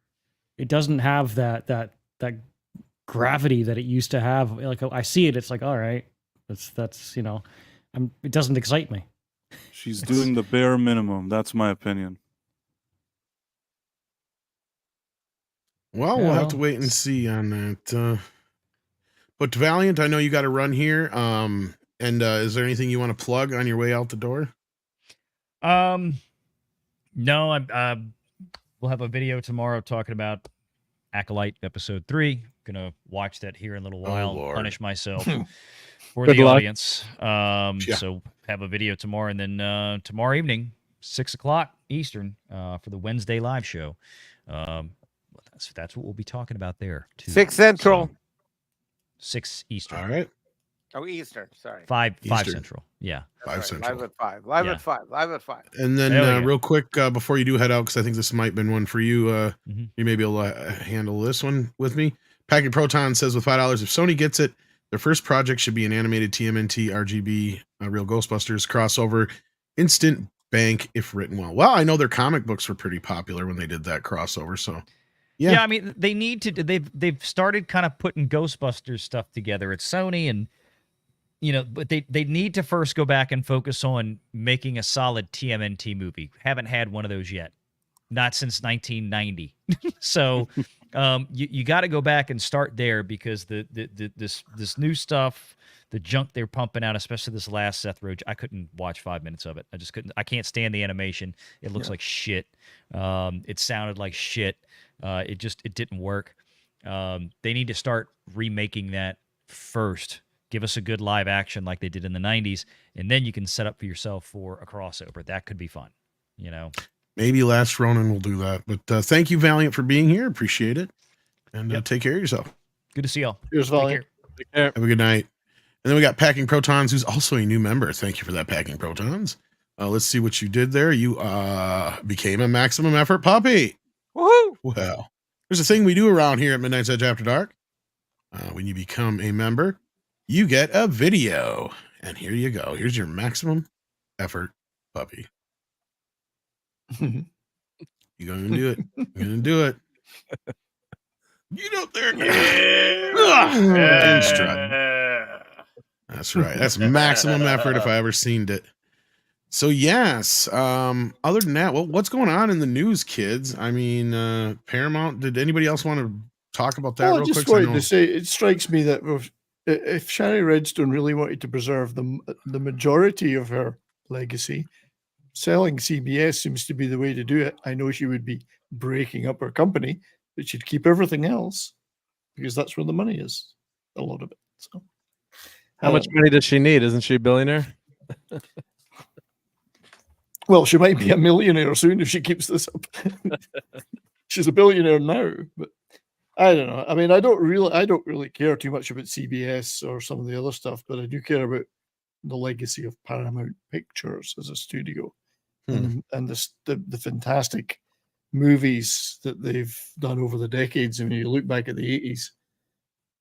It doesn't have that gravity that it used to have. Like, I see it, it's like, all right, that's it doesn't excite me. She's doing the bare minimum. That's my opinion. Well, we'll have to wait and see on that. But Valiant, I know you got to run here. And And is there anything you want to plug on your way out the door? No, we'll have a video tomorrow talking about Acolyte episode 3. Gonna watch that here in a little while. Lord. Punish myself for Good the luck. audience. So have a video tomorrow, and then tomorrow evening, 6:00 Eastern, for the Wednesday live show. That's what we'll be talking about there. Too. 6 Central. So, 6 Eastern. All right. Oh, Eastern. Sorry. 5 Eastern. Central. Yeah. 5 Right, Central. Live at 5. Live Yeah. at 5. Live at 5. And then There we go. real quick, before you do head out, because I think this might have been one for you, Mhm. you may be able to handle this one with me. Packing Proton says with $5, if Sony gets it, their first project should be an animated TMNT RGB Real Ghostbusters crossover, instant bank if written well. Well, I know their comic books were pretty popular when they did that crossover, so Yeah, I mean, they need to. They've started kind of putting Ghostbusters stuff together at Sony, and but they need to first go back and focus on making a solid TMNT movie. Haven't had one of those yet, not since 1990. So you got to go back and start there, because this new stuff, the junk they're pumping out, especially this last Seth Rogen, I couldn't watch 5 minutes of it. I just couldn't. I can't stand the animation. It looks like shit. It sounded like shit. It didn't work. They need to start remaking that first. Give us a good live action like they did in the 90s, and then you can set up for yourself for a crossover. That could be fun, maybe Last Ronin will do that. But thank you, Valiant, for being here. Appreciate it. And take care of yourself. Good to see y'all. Here's Take Valiant. care. Have a good night. And then we got Packing Protons, who's also a new member. Thank you for that, Packing Protons. Let's see what you did there. You became a maximum effort puppy. Woohoo! Well, there's a thing we do around here at Midnight's Edge After Dark. When you become a member, you get a video. And here you go. Here's your maximum effort puppy. You gonna do it. You're gonna do it. Get up there. And strut. That's right. That's maximum effort if I ever seen it. So yes. Other than that, well, what's going on in the news, kids? I mean, Paramount. Did anybody else want to talk about that Well, I real just quick? wanted to say, it strikes me that if Shari Redstone really wanted to preserve the majority of her legacy, selling CBS seems to be the way to do it. I know she would be breaking up her company, but she'd keep everything else because that's where the money is, a lot of it. So, How much money does she need? Isn't she a billionaire? well, she might be a millionaire soon if she keeps this up. She's a billionaire now, but I don't know. I mean, I don't really care too much about CBS or some of the other stuff, but I do care about the legacy of Paramount Pictures as a studio, and the fantastic movies that they've done over the decades. I mean, you look back at the 80s,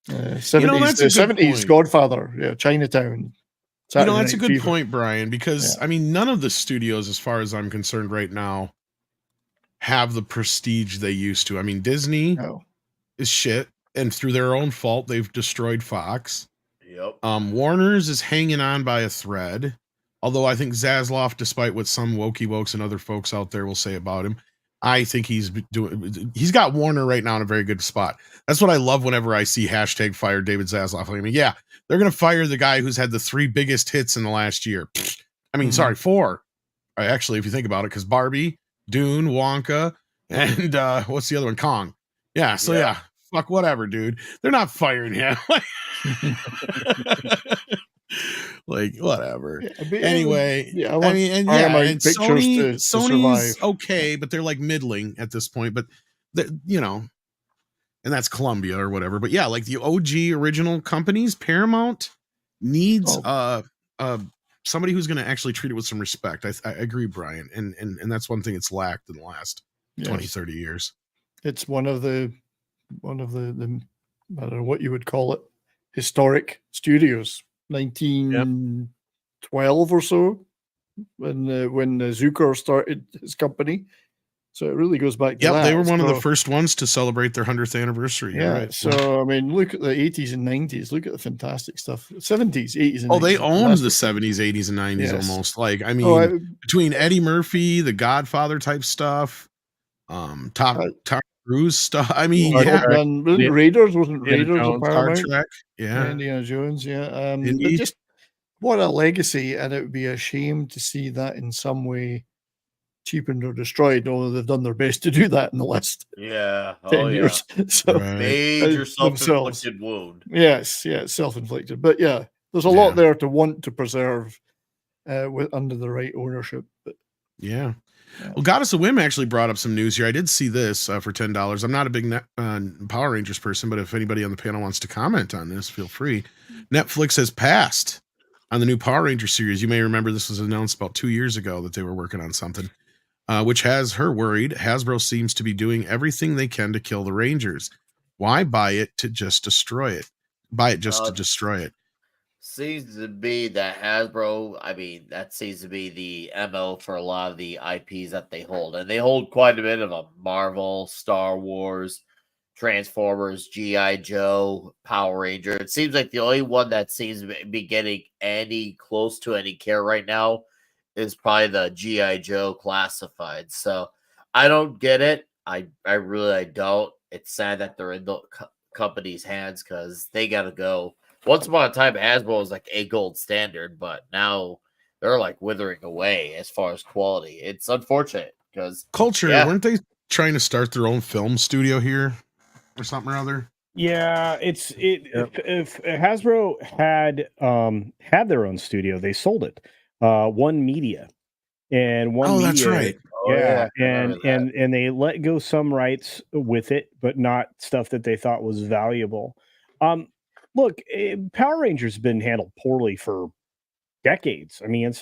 70s, that's a good 70s, point. Godfather, Chinatown. Saturday That's a Night good Fever. point, Brian, because I mean, none of the studios, as far as I'm concerned right now, have the prestige they used to. I mean, Disney is shit, and through their own fault, they've destroyed Fox. Yep. Warner's is hanging on by a thread, although I think Zaslav, despite what some wokey wokes and other folks out there will say about him, I think he's got Warner right now in a very good spot. That's what I love whenever I see hashtag fire David Zaslav. I mean, yeah, they're going to fire the guy who's had the 3 biggest hits in the last year. I mean, sorry, 4. Actually, if you think about it, because Barbie, Dune, Wonka, and what's the other one? Kong. Yeah, so yeah, fuck whatever, dude. They're not firing him. Like, whatever. Anyway, I mean, and and Sony's okay, but they're like middling at this point. But and that's Columbia or whatever. But yeah, like the OG original companies, Paramount needs somebody who's going to actually treat it with some respect. I agree, Brian, and that's one thing it's lacked in the last 20, 30 years. It's one of the I don't know what you would call it, historic studios. 1912 or so, when Zucker started his company. So it really goes back to that. They were one of the first ones to celebrate their 100th anniversary. Yeah, right. So I mean, look at the 80s and 90s. Look at the fantastic stuff. 70s, 80s, and 90s. They owned the 70s, 80s, and 90s almost. Like, I mean, between Eddie Murphy, the Godfather type stuff, Tom Cruise stuff. I mean, Raiders wasn't Raiders of Paramount? Star Trek, Indiana Jones, Indeed. what a legacy, and it would be a shame to see that in some way cheapened or destroyed, although they've done their best to do that in the last Yeah. 10 Oh, yeah. years. So, Right. Major themselves. self-inflicted wound. Yes, self-inflicted. But yeah, there's a lot there to want to preserve under the right ownership. But Yeah. Well, Goddess of Whim actually brought up some news here. I did see this for $10. I'm not a big Power Rangers person, but if anybody on the panel wants to comment on this, feel free. Netflix has passed on the new Power Ranger series. You may remember this was announced about 2 years ago that they were working on something, which has her worried. Hasbro seems to be doing everything they can to kill the Rangers. Why buy it to just destroy it? Buy it just to destroy it. Seems to be that Hasbro, I mean, that seems to be the MO for a lot of the IPs that they hold. And they hold quite a bit of them. Marvel, Star Wars, Transformers, G.I. Joe, Power Ranger. It seems like the only one that seems to be getting any close to any care right now is probably the G.I. Joe classified. So I don't get it. I really don't. It's sad that they're in the company's hands because they got to go. Once upon a time, Hasbro was like a gold standard, but now they're like withering away as far as quality. It's unfortunate because Culture, weren't they trying to start their own film studio here or something or other? Yeah, if Hasbro had their own studio, they sold it. One Media, and One Media. That's right. Yeah, and they let go some rights with it, but not stuff that they thought was valuable. Look, Power Rangers been handled poorly for decades. I mean,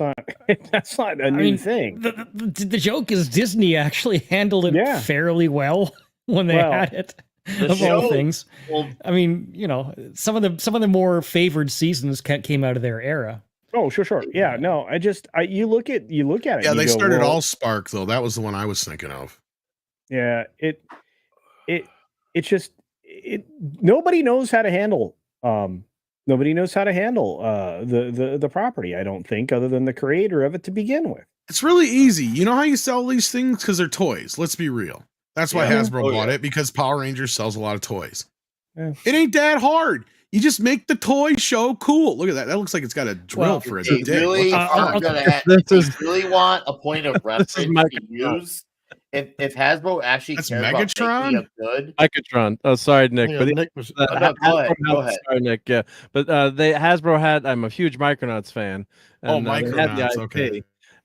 that's not a new thing. The joke is Disney actually handled it fairly well when they had it. Of all things, I mean, some of the more favored seasons came out of their era. Oh, sure. Yeah, no, you look at it. Yeah, they started All Spark though. That was the one I was thinking of. Yeah, nobody knows how to handle. Nobody knows how to handle the property, I don't think, other than the creator of it to begin with. It's really easy. You know how you sell these things? Because they're toys. Let's be real. That's why Hasbro bought it, because Power Rangers sells a lot of toys. Yeah. It ain't that hard. You just make the toy show cool. Look at that. That looks like it's got a drill for a dick. Really, really want a point of reference to use. If Hasbro actually cares Megatron? about good Megatron. Oh, sorry, Nick. Yeah, but Nick was. Go ahead. Sorry, Nick. Yeah, but Hasbro had. I'm a huge Micronauts fan. And, they had the IP, okay.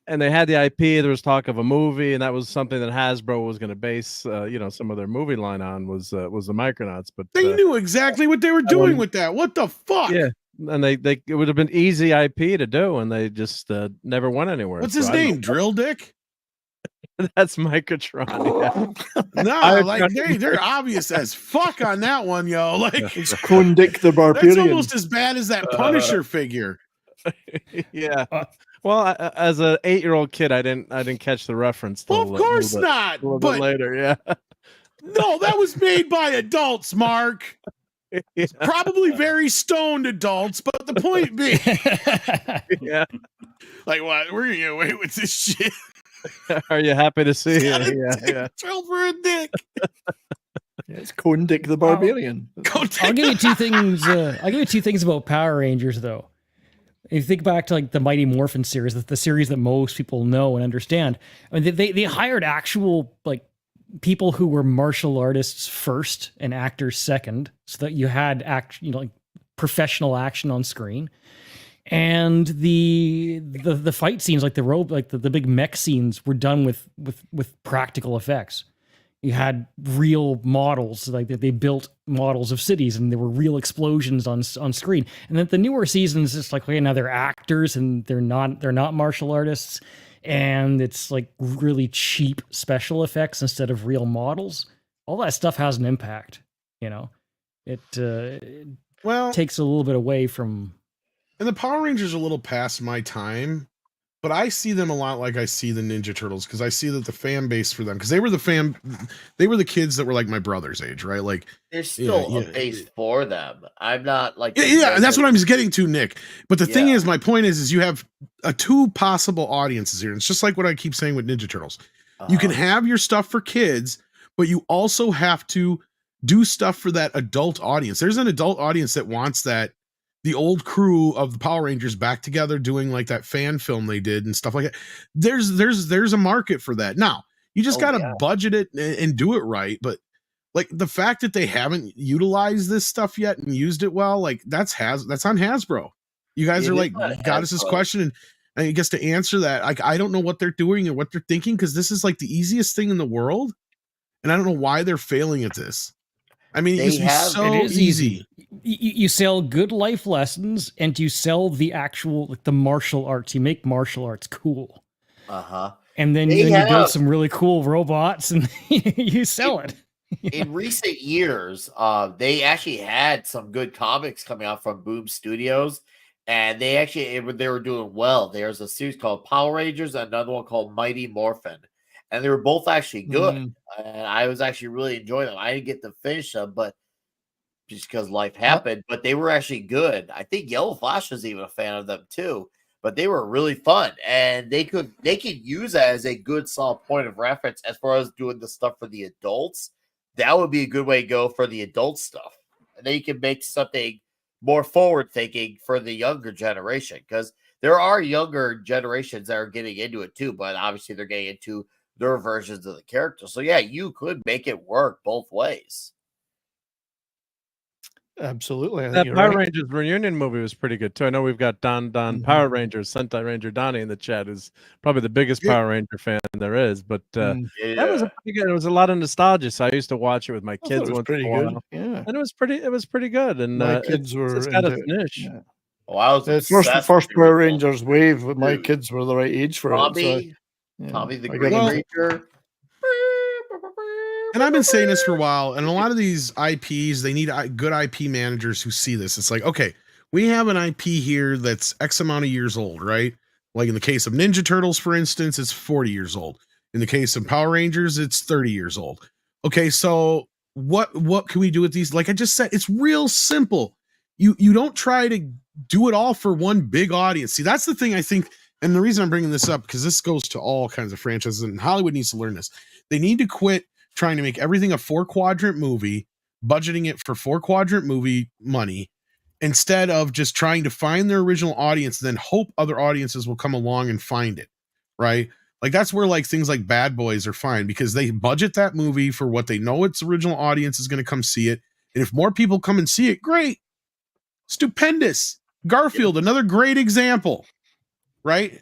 And they had the IP. There was talk of a movie, and that was something that Hasbro was going to base, some of their movie line on was the Micronauts. But they knew exactly what they were doing with that. What the fuck? Yeah, and they it would have been easy IP to do, and they just never went anywhere. What's his name? Drill Dick? That's Microtron. Yeah. No, like they're obvious as fuck on that one, yo. Like it's Kondik the Barbarian. That's almost as bad as that Punisher figure. Yeah. Well, as an 8-year-old kid, I didn't catch the reference. Well, of course not. A little bit later, yeah. No, that was made by adults, Mark. Yeah. Probably very stoned adults, but the point being, yeah. Like what? We're gonna get away with this shit. Are you happy to see it? Yeah. Drill for a dick. Yeah, it's Kondik the Barbarian. I'll give you two things. I'll give you two things about Power Rangers, though. If you think back to like the Mighty Morphin series, the series that most people know and understand. I mean, they hired actual like people who were martial artists first and actors second, so that you had like professional action on screen. And the fight scenes, like the big mech scenes, were done with practical effects. You had real models, like they built models of cities, and there were real explosions on screen. And then the newer seasons, it's like, okay, now they're actors and they're not martial artists, and it's like really cheap special effects instead of real models. All that stuff has an impact, It takes a little bit away from. And the Power Rangers are a little past my time, but I see them a lot like I see the Ninja Turtles, because I see that the fan base for them, because they were the kids that were like my brother's age, right? Like there's still a base for them. I'm not like and that's what I'm getting to, Nick. But the thing is, my point is you have two possible audiences here. And it's just like what I keep saying with Ninja Turtles. You can have your stuff for kids, but you also have to do stuff for that adult audience. There's an adult audience that wants that the old crew of the Power Rangers back together doing like that fan film they did and stuff like that. There's a market for that. Now, you just got to budget it and do it right, but like the fact that they haven't utilized this stuff yet and used it well, like that's on Hasbro. You guys It are is like on got us this Hasbro. question, and I guess to answer that, like I don't know what they're doing or what they're thinking, because this is like the easiest thing in the world, and I don't know why they're failing at this. I mean, it They used to be have- so It is easy. You sell good life lessons, and you sell the actual like the martial arts. You make martial arts cool, and then They you build have- some really cool robots, and you sell it. In recent years, they actually had some good comics coming out from Boom Studios, and they were doing well. There's a series called Power Rangers and another one called Mighty Morphin, and they were both actually good. And I was actually really enjoying them. I didn't get to finish them, but just because life happened, but they were actually good. I think Yellow Flash was even a fan of them too, but they were really fun, and they could use that as a good solid point of reference as far as doing the stuff for the adults. That would be a good way to go for the adult stuff. And then you can make something more forward thinking for the younger generation, because there are younger generations that are getting into it too, but obviously they're getting into their versions of the character. So yeah, you could make it work both ways. Absolutely. I think That you're Power right. Rangers reunion movie was pretty good too. I know we've got Don Power Rangers, Sentai Ranger Donnie in the chat, who's probably the biggest Power Ranger fan there is. But that was a pretty good. It was a lot of nostalgia. So I used to watch it with my I thought kids it was once pretty in a good. while, Yeah. and it was pretty good. And My kids were it's got a into it. finish. Yeah. Well, I was The obsessed first with the Power original. Rangers wave, my Dude. kids were the right age for it. So Tommy, yeah, Tommy the I Green got them. Ranger. And I've been saying this for a while, and a lot of these IPs, they need good IP managers who see this. It's like, okay, we have an IP here that's X amount of years old, right? Like in the case of Ninja Turtles, for instance, it's 40 years old. In the case of Power Rangers, it's 30 years old. Okay, so what can we do with these? Like I just said, it's real simple. You don't try to do it all for one big audience. See, that's the thing I think, and the reason I'm bringing this up, because this goes to all kinds of franchises, and Hollywood needs to learn this. They need to quit trying to make everything a 4-quadrant movie, budgeting it for 4-quadrant movie money, instead of just trying to find their original audience, then hope other audiences will come along and find it, right? Like that's where like things like Bad Boys are fine, because they budget that movie for what they know its original audience is going to come see it. And if more people come and see it, great. Stupendous. Garfield, another great example, right?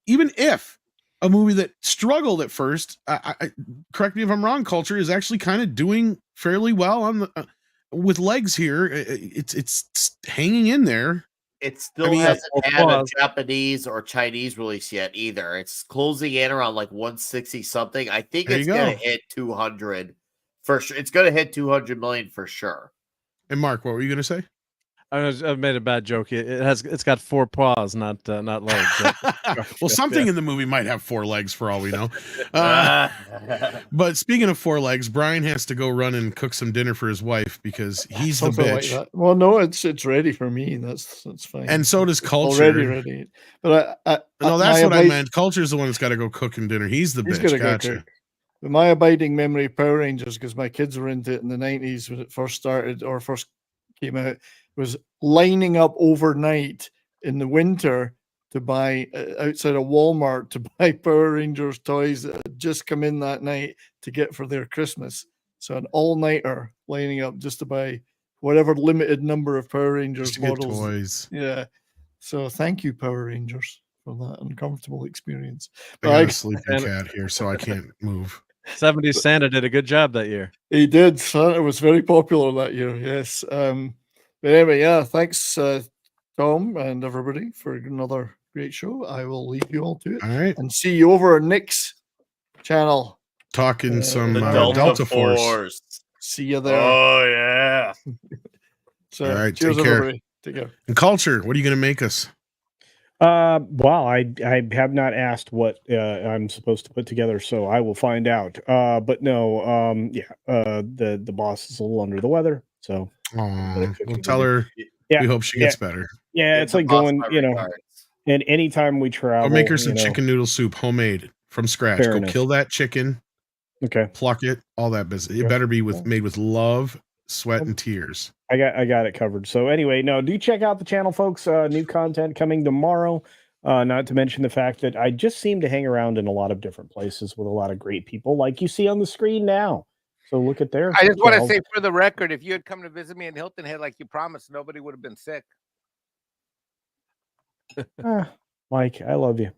Even if a movie that struggled at first, I correct me if I'm wrong, Culture is actually kind of doing fairly well on the with legs here. It's hanging in there. It still I mean, hasn't had a pause. Japanese or Chinese release yet either. It's closing in around like 160 something. I think There it's you going go. to hit 200 for sure. It's going to hit 200 million for sure. And Mark, what were you going to say? I've made a bad joke. It's got 4 paws, not legs. Well, something in the movie might have 4 legs for all we know. But speaking of 4 legs, Brian has to go run and cook some dinner for his wife because he's the Something like bitch. that. Well, no, it's ready for me. That's fine. And so does It's Culture. already ready. But No, that's my what I abide- meant. Culture's the one that's got to go cooking dinner. He's the He's bitch. gonna go Gotcha. cook. But my abiding memory of Power Rangers, because my kids were into it in the 90s when it first started or first came out, was lining up overnight in the winter to buy outside of Walmart to buy Power Rangers toys that had just come in that night to get for their Christmas. So an all-nighter lining up just to buy whatever limited number of Power Rangers Just to get models. toys. Yeah. So thank you, Power Rangers, for that uncomfortable experience. I But got I- a sleeping cat here, so I can't move. 70s Santa did a good job that year. He did. Santa was very popular that year. Yes. But anyway, yeah. Thanks, Tom and everybody, for another great show. I will leave you all to it All right. and see you over on Nick's channel. Talking some The Delta Force. See you there. Oh, yeah. So, All right, cheers, take care. everybody. Take care. And Culture, what are you going to make us? Well, I have not asked what I'm supposed to put together, so I will find out. But no, the boss is a little under the weather, so Oh, we'll tell her yeah, we hope she gets better. yeah, it's like going, and anytime we travel, Go make her some you know, chicken noodle soup, homemade from scratch. Fair Go enough. kill that chicken, Okay, pluck it, all that business. It Yeah. better be made with love sweat, and tears. I got it covered. So anyway, no, do check out the channel, folks. New content coming tomorrow. Not to mention the fact that I just seem to hang around in a lot of different places with a lot of great people, like you see on the screen now. So look at there. I just want to say for the record, if you had come to visit me in Hilton Head like you promised, nobody would have been sick. Mike, I love you.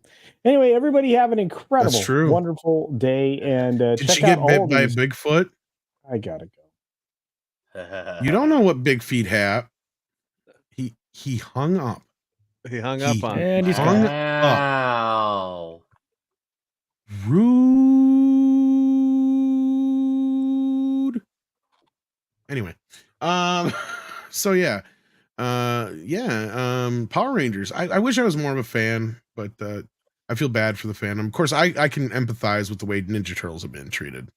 Anyway, everybody have an incredible, true. wonderful day. And Did check she out get bit all by a these. Bigfoot? I gotta Uh, You don't know what Big Feet have. He hung up. He hung up on. And he's Hung gone. wow. Rude. Anyway, so yeah, Power Rangers. I wish I was more of a fan, but I feel bad for the fandom. Of course, I can empathize with the way Ninja Turtles have been treated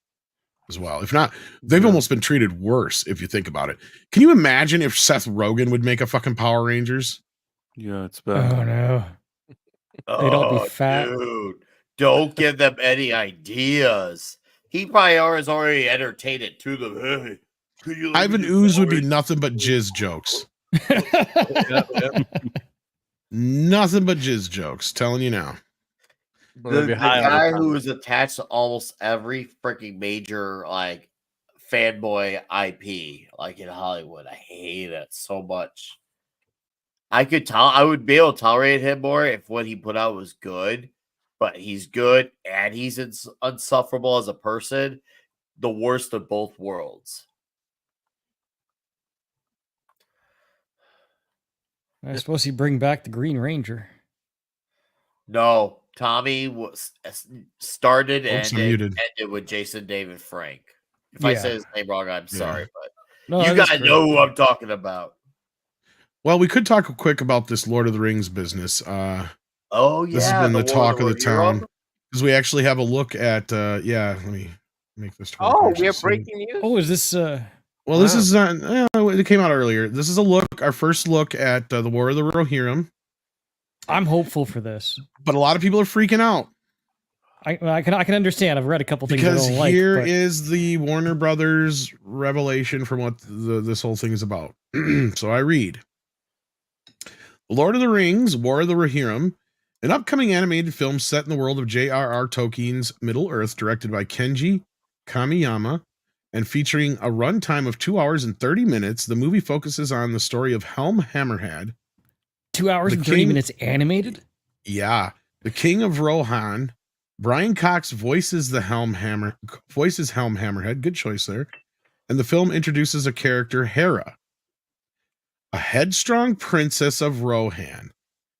as well. If not, they've almost been treated worse if you think about it. Can you imagine if Seth Rogen would make a fucking Power Rangers? Yeah, it's bad. Oh no. They'd all be fat. Dude, don't give them any ideas. He probably is already entertained it to them. Hey, could you let Ivan me do Ooze would Power be nothing but jizz jokes. Yep. Nothing but jizz jokes. Telling you now. Well, they'd The be high on guy the who is attached to almost every freaking major like fanboy IP like in Hollywood. I hate it so much. I would be able to tolerate him more if what he put out was good, but he's good and he's unsufferable as a person. The worst of both worlds. I suppose he bring back the Green Ranger. No, Tommy was started Oops, and I'm muted. ended with Jason David Frank. If I Yeah. say his name wrong, I'm sorry, but No, you that's guys great. know who I'm talking about. Well, we could talk quick about this Lord of the Rings business. Oh yeah, This has been the War talk of the Rohirrim? town because we actually have a look at. Let me make this. Oh, we have breaking news. Oh, is this Well, this Wow. is it came out earlier. This is our first look at the War of the Rohirrim. I'm hopeful for this. But a lot of people are freaking out I can understand. I've read a couple things I because don't like. here But is the Warner Brothers revelation from what this whole thing is about. So I read. Lord of the Rings, War of the Rohirrim, an upcoming animated film set in the world of J.R.R. Tolkien's Middle-earth, directed by Kenji Kamiyama, and featuring a runtime of 2 hours and 30 minutes. The movie focuses on the story of Helm Hammerhead. 2 hours The and 30 king- minutes animated? Yeah, the King of Rohan. Brian Cox voices Helm Hammerhead. Good choice there. And the film introduces a character, Hera, a headstrong princess of Rohan.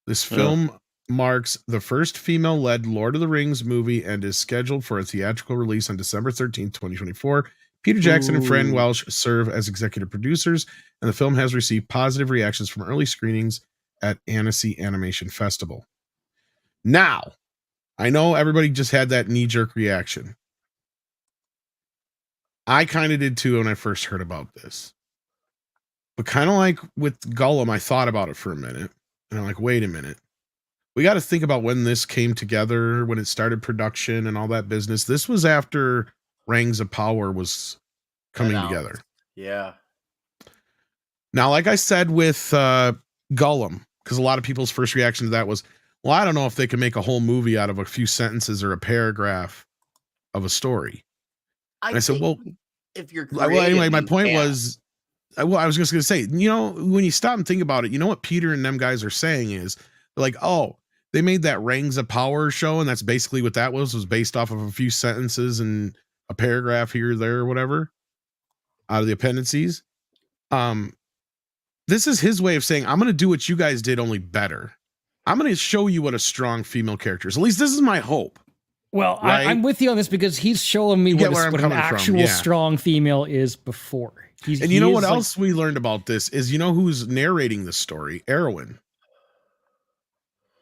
This film marks the first female-led Lord of the Rings movie and is scheduled for a theatrical release on December 13th, 2024. Peter Jackson and Fran Welsh serve as executive producers, and the film has received positive reactions from early screenings at Annecy Animation Festival. Now, I know everybody just had that knee-jerk reaction. I kind of did too when I first heard about this. But kind of like with Gollum, I thought about it for a minute. And I'm like, wait a minute. We got to think about when this came together, when it started production and all that business. This was after Rings of Power was coming Announced. together. Yeah. Now, like I said with Gollum, because a lot of people's first reaction to that was, well, I don't know if they can make a whole movie out of a few sentences or a paragraph of a story. And I said, well, if you're anyway, my creative, point you can. was, I was just going to say, when you stop and think about it, you know what Peter and them guys are saying is, they're like, oh, they made that Rings of Power show, and that's basically what that was based off of a few sentences and a paragraph here or there or whatever out of the appendices. This is his way of saying, I'm going to do what you guys did, only better. I'm going to show you what a strong female character is. At least this is my hope. Well, Right? I'm with you on this because he's showing me You get what where I'm an coming from, actual yeah. strong female is before. And you know what else we learned about this is, you know who's narrating this story? Erwin.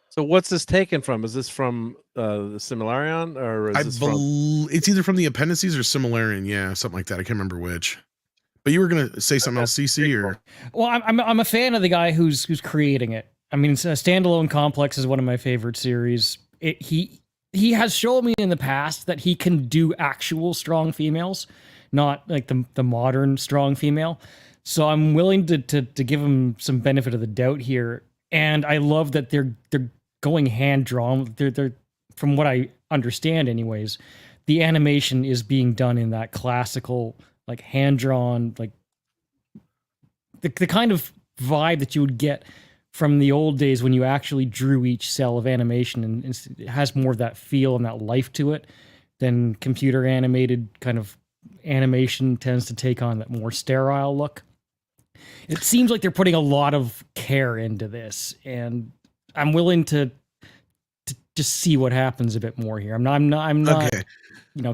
So what's this taken from? Is this from the Similarion, or is this from? It's either from the appendices or Similarian. Yeah, something like that. I can't remember which. But you were gonna say something else, CC, or Well, I'm a fan of the guy who's creating it. I mean, Standalone Complex is one of my favorite series. He has shown me in the past that he can do actual strong females. not like the modern strong female. So I'm willing to give him some benefit of the doubt here. And I love that they're going hand drawn. They're from what I understand, anyways, the animation is being done in that classical, like hand drawn, like the kind of vibe that you would get from the old days when you actually drew each cell of animation, and it has more of that feel and that life to it than computer animated kind of animation tends to take on, that more sterile look. It seems like they're putting a lot of care into this, and I'm willing to just see what happens a bit more here. I'm not Okay.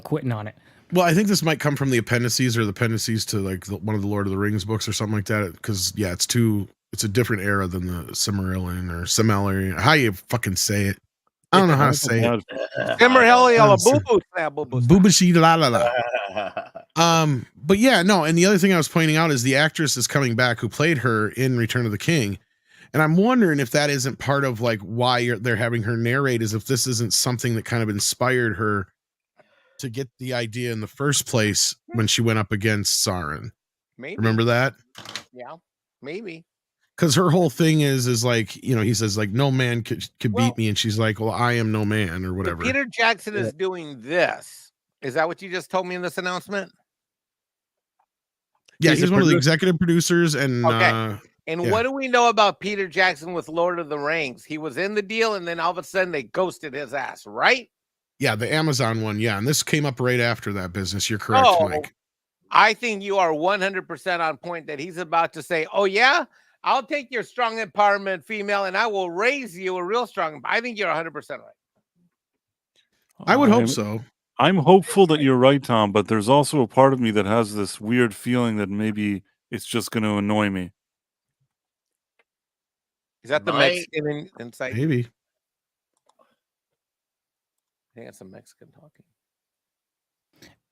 quitting on it. Well, I think this might come from the appendices or the appendices to like one of the Lord of the Rings books or something like that. Because yeah, it's a different era than the Silmarillion or Silmarillion. How you fucking say it? I don't know how to say it. Boobashi la la la. But yeah, no. And the other thing I was pointing out is the actress is coming back who played her in Return of the King, and I'm wondering if that isn't part of like why they're having her narrate, is if this isn't something that kind of inspired her to get the idea in the first place when she went up against Sauron. Maybe. Remember that? Yeah, maybe. Because her whole thing is like, he says like, no man could beat me, and she's like, well, I am no man, or whatever. Peter Jackson is doing this. Is that what you just told me in this announcement? Yeah, he's one of the executive producers, and okay. What do we know about Peter Jackson with Lord of the Rings? He was in the deal, and then all of a sudden they ghosted his ass, right? Yeah, the Amazon one. Yeah, and this came up right after that business. You're correct, Mike. I think you are 100% on point that he's about to say, oh, yeah, I'll take your strong empowerment female, and I will raise you a real strong. I think you're 100% right. I would hope so. I'm hopeful that you're right, Tom, but there's also a part of me that has this weird feeling that maybe it's just going to annoy me. Is that the Mexican insight? Maybe. I think that's some Mexican talking.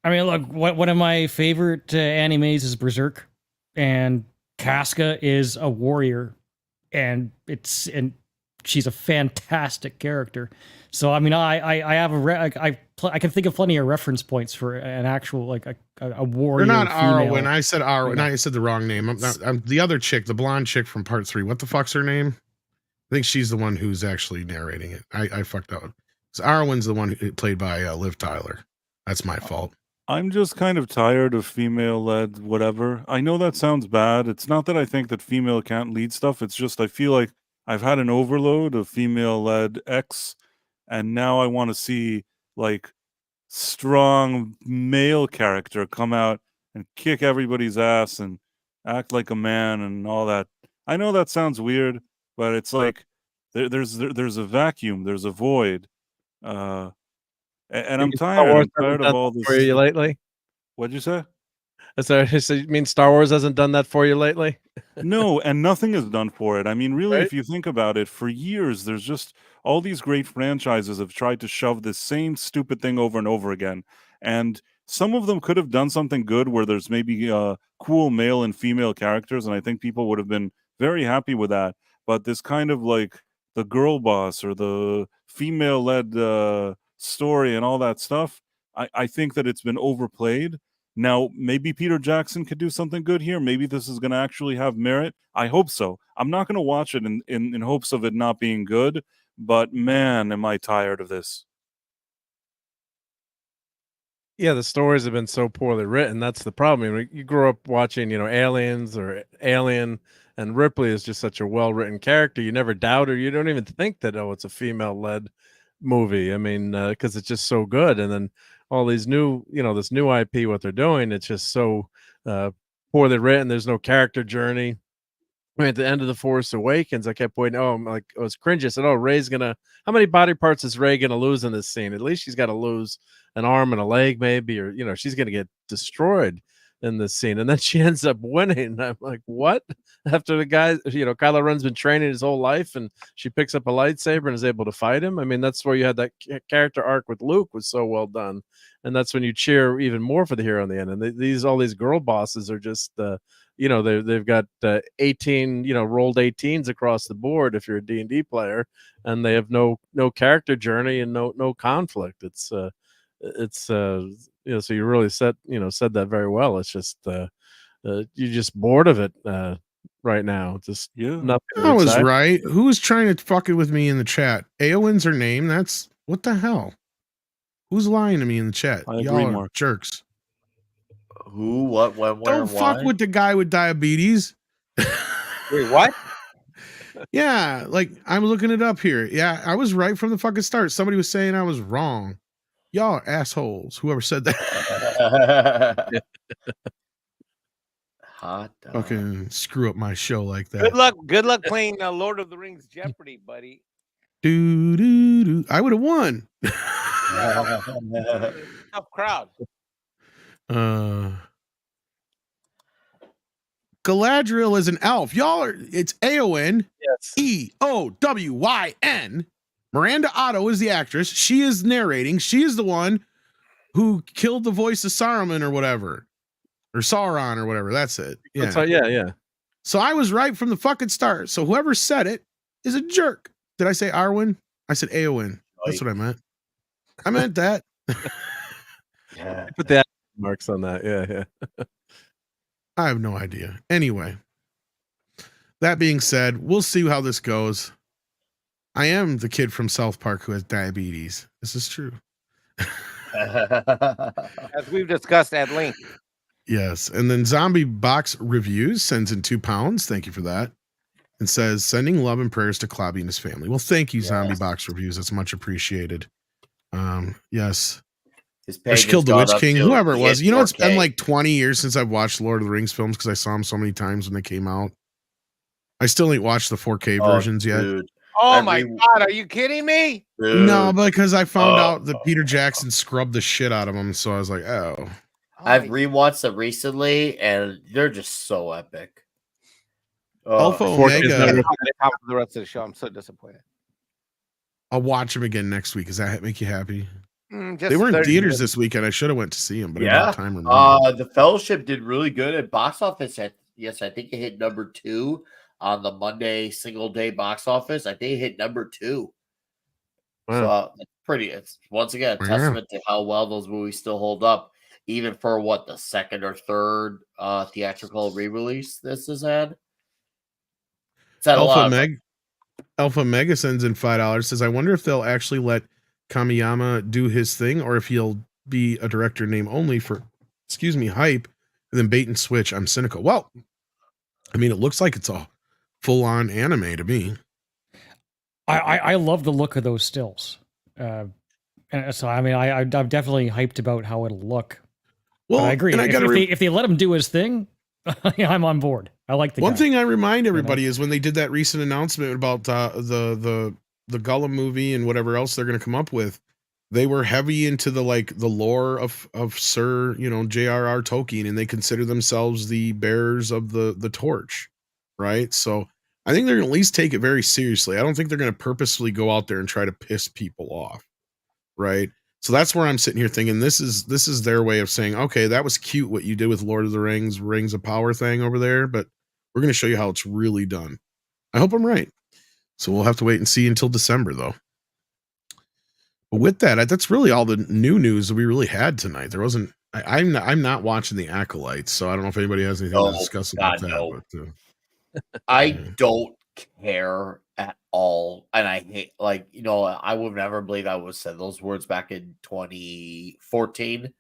I mean, look, one of my favorite animes is Berserk, and Casca is a warrior, and she's a fantastic character. So I mean, I have I can think of plenty of reference points for an actual like a warrior. They're not female. Arwen. I said Arwen. I said the wrong name. I'm the other chick, the blonde chick from part 3. What the fuck's her name? I think she's the one who's actually narrating it. I fucked out. So Arwen's the one who played by Liv Tyler. That's my fault. I'm just kind of tired of female-led whatever. I know that sounds bad. It's not that I think that female can't lead stuff. It's just I feel like I've had an overload of female-led X, and now I want to see like strong male character come out and kick everybody's ass and act like a man and all that. I know that sounds weird, but it's like there's a vacuum, there's a void. And I'm tired. I'm tired of all this. For you lately? What'd you say? So you mean Star Wars hasn't done that for you lately? No, and nothing is done for it. I mean, really, if you think about it, for years, there's just all these great franchises have tried to shove this same stupid thing over and over again. And some of them could have done something good where there's maybe cool male and female characters, and I think people would have been very happy with that. But this kind of like the girl boss or the female-led story and all that stuff, I think that it's been overplayed. Now, maybe Peter Jackson could do something good here. Maybe this is going to actually have merit. I hope so. I'm not going to watch it in hopes of it not being good, but man, am I tired of this. Yeah, the stories have been so poorly written. That's the problem. I mean, you grew up watching, Aliens or Alien, and Ripley is just such a well-written character. You never doubt her. You don't even think that, it's a female-led movie. I mean, because it's just so good. And then all these new, this new IP, what they're doing, it's just so poorly written. There's no character journey. I mean, at the end of The Force Awakens, I kept waiting. Oh, I'm like, I was cringy. I said, Rey's gonna, how many body parts is Rey gonna lose in this scene? At least she's got to lose an arm and a leg, maybe, or she's gonna get destroyed in this scene. And then she ends up winning. I'm like, what? After the guy, Kylo Ren's been training his whole life, and she picks up a lightsaber and is able to fight him. I mean, that's where you had that character arc with Luke was so well done. And that's when you cheer even more for the hero in the end. And all these girl bosses are just, they've got 18, rolled 18s across the board if you're a D&D player, and they have no character journey and no conflict. It's so you really said that very well. It's just you're just bored of it right now. Just Yeah. nothing. I was right. Who was trying to fuck it with me in the chat? Aowen's her name. That's what the hell? Who's lying to me in the chat? I Y'all agree, are Mark. jerks. Who, what, when, where, Don't and fuck why? with the guy with diabetes. Wait, what? Yeah, like I'm looking it up here. Yeah, I was right from the fucking start. Somebody was saying I was wrong. Y'all are assholes. Whoever said that. Hot dog. Fucking screw up my show like that. Good luck playing Lord of the Rings Jeopardy, buddy. Do do do. I would have won. Tough crowd. Galadriel is an elf. Y'all are. It's Aowen. Yes. Eowyn. Miranda Otto is the actress. She is narrating. She is the one who killed the voice of Saruman or whatever, or Sauron or whatever. That's it. Yeah. That's yeah. So I was right from the fucking start. So whoever said it is a jerk. Did I say Arwen? I said Aowen. That's what I meant. I meant that. Yeah. Put the marks on that. Yeah. I have no idea. Anyway, that being said, we'll see how this goes. I am the kid from South Park who has diabetes. This is true. As we've discussed at length. Yes. And then Zombie Box Reviews sends in £2. Thank you for that. And says, sending love and prayers to Clobby and his family. Well, thank you, Zombie Box Reviews. That's much appreciated. Yes. His Or she page killed the has Witch gone up King, to whoever it was. You know, it's been 4K. like 20 years since I've watched Lord of the Rings films because I saw them so many times when they came out. I still ain't watched the 4K versions yet. Dude. Oh my God, are you kidding me? Dude. No, because I found out that Peter Jackson scrubbed the shit out of them. So I was like, oh. I've rewatched them recently, and they're just so epic. Alpha I Omega. can't top of the rest of the show. I'm so disappointed. I'll watch them again next week. Does that make you happy? Just They were in 30 theaters minutes. this weekend. I should have went to see them, but I didn't Yeah. have time. Or The Fellowship did really good at box office. Yes, I think it hit number 2 on the Monday single day box office. I think it hit number 2. So it's pretty. It's once again a testament to how well those movies still hold up, even for what the second or third theatrical re-release this has had. It's had a lot of Alpha Mega sends in $5. Says, I wonder if they'll actually let Kamiyama do his thing, or if he'll be a director name only for, hype, and then bait and switch. I'm cynical. Well, I mean, it looks like it's a full-on anime to me. I love the look of those stills. And so I mean, I'm definitely hyped about how it'll look. Well, but I agree. and I If they let him do his thing, I'm on board. I like the one guy. thing I remind everybody is when they did that recent announcement about the Gollum movie and whatever else they're going to come up with, they were heavy into the lore of Sir J.R.R. Tolkien, and they consider themselves the bearers of the torch, right? So I think they're going to at least take it very seriously. I don't think they're going to purposefully go out there and try to piss people off, right? So that's where I'm sitting here thinking this is their way of saying, okay, that was cute what you did with Lord of the Rings, Rings of Power thing over there, but we're going to show you how it's really done. I hope I'm right. So we'll have to wait and see until December, though. But with that, that's really all the new news that we really had tonight. There wasn't. I'm not watching the Acolytes, so I don't know if anybody has anything to discuss about that. no. But I don't care at all, and I hate I would never believe I would have said those words back in 2014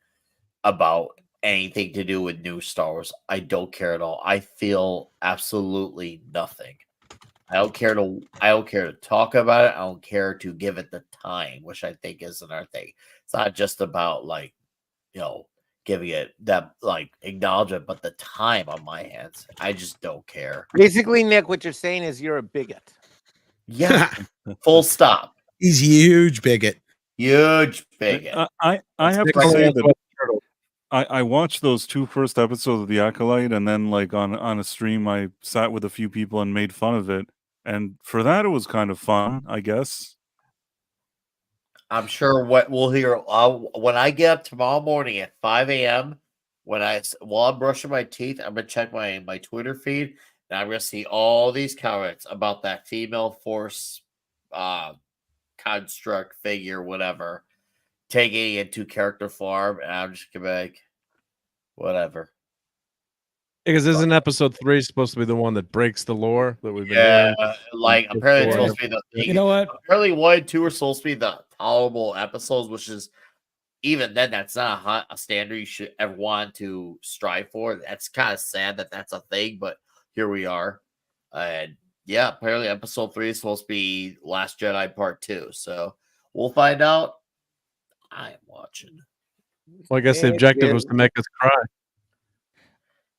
about anything to do with new Star Wars. I don't care at all. I feel absolutely nothing. I don't care to talk about it. I don't care to give it the time, which I think is another thing. It's not just about giving it that acknowledgement, but the time on my hands. I just don't care. Basically, Nick, what you're saying is you're a bigot. Yeah. Full stop. He's huge bigot. Huge bigot. I have to say that I watched those 2 first episodes of The Acolyte, and then on a stream I sat with a few people and made fun of it. And for that, it was kind of fun, I guess. I'm sure what we'll hear when I get up tomorrow morning at 5 a.m. While I'm brushing my teeth, I'm gonna check my Twitter feed, and I'm gonna see all these comments about that female force construct figure, whatever, taking it into character form, and I'm just gonna be like, whatever. Because isn't episode 3 supposed to be the one that breaks the lore that we've been Yeah, hearing? like apparently it's before? supposed to be You know what? apparently 1 and 2 are supposed to be the tolerable episodes, which is even then that's not a standard you should ever want to strive for. That's kind of sad that that's a thing, but here we are. And yeah, apparently episode 3 is supposed to be Last Jedi Part 2. So we'll find out. I am watching. Well, I guess the objective was to make us cry.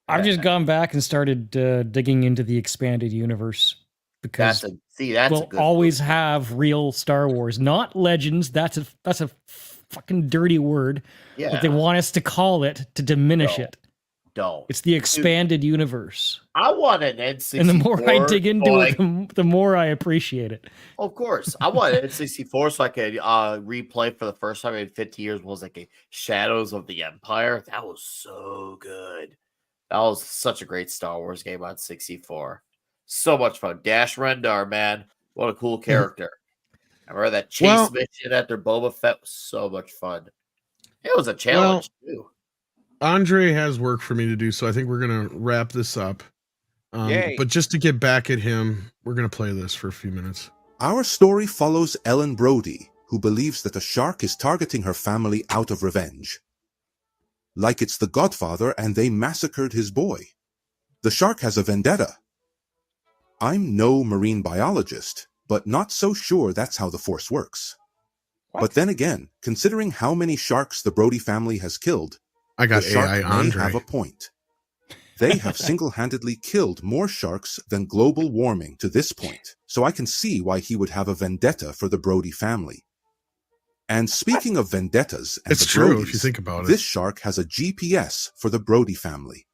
I've just gone back and started digging into the expanded universe because That's a we'll good always have real Star Wars, not legends. That's a fucking dirty word. Yeah. But they want us to call it to diminish it. Don't. It's the expanded universe. I want an N64. And the more I dig into like, it, the more I appreciate it. Of course. I want an N64 so I could replay for the first time in 50 years was like a Shadows of the Empire. That was so good. That was such a great Star Wars game on 64. So much fun. Dash Rendar, man. What a cool character. I remember that chase mission after Boba Fett was so much fun. It was a challenge, too. Andre has work for me to do, so I think we're going to wrap this up. But just to get back at him, we're going to play this for a few minutes. Our story follows Ellen Brody, who believes that a shark is targeting her family out of revenge. Like it's the Godfather and they massacred his boy. The shark has a vendetta. I'm no marine biologist, but not so sure that's how the Force works. But then again, considering how many sharks the Brody family has killed, I got the shark AI may Andre. have a point. They have single-handedly killed more sharks than global warming to this point, so I can see why he would have a vendetta for the Brody family. And speaking of vendettas and It's the true, Brodies, if you think about it. this shark has a GPS for the Brody family.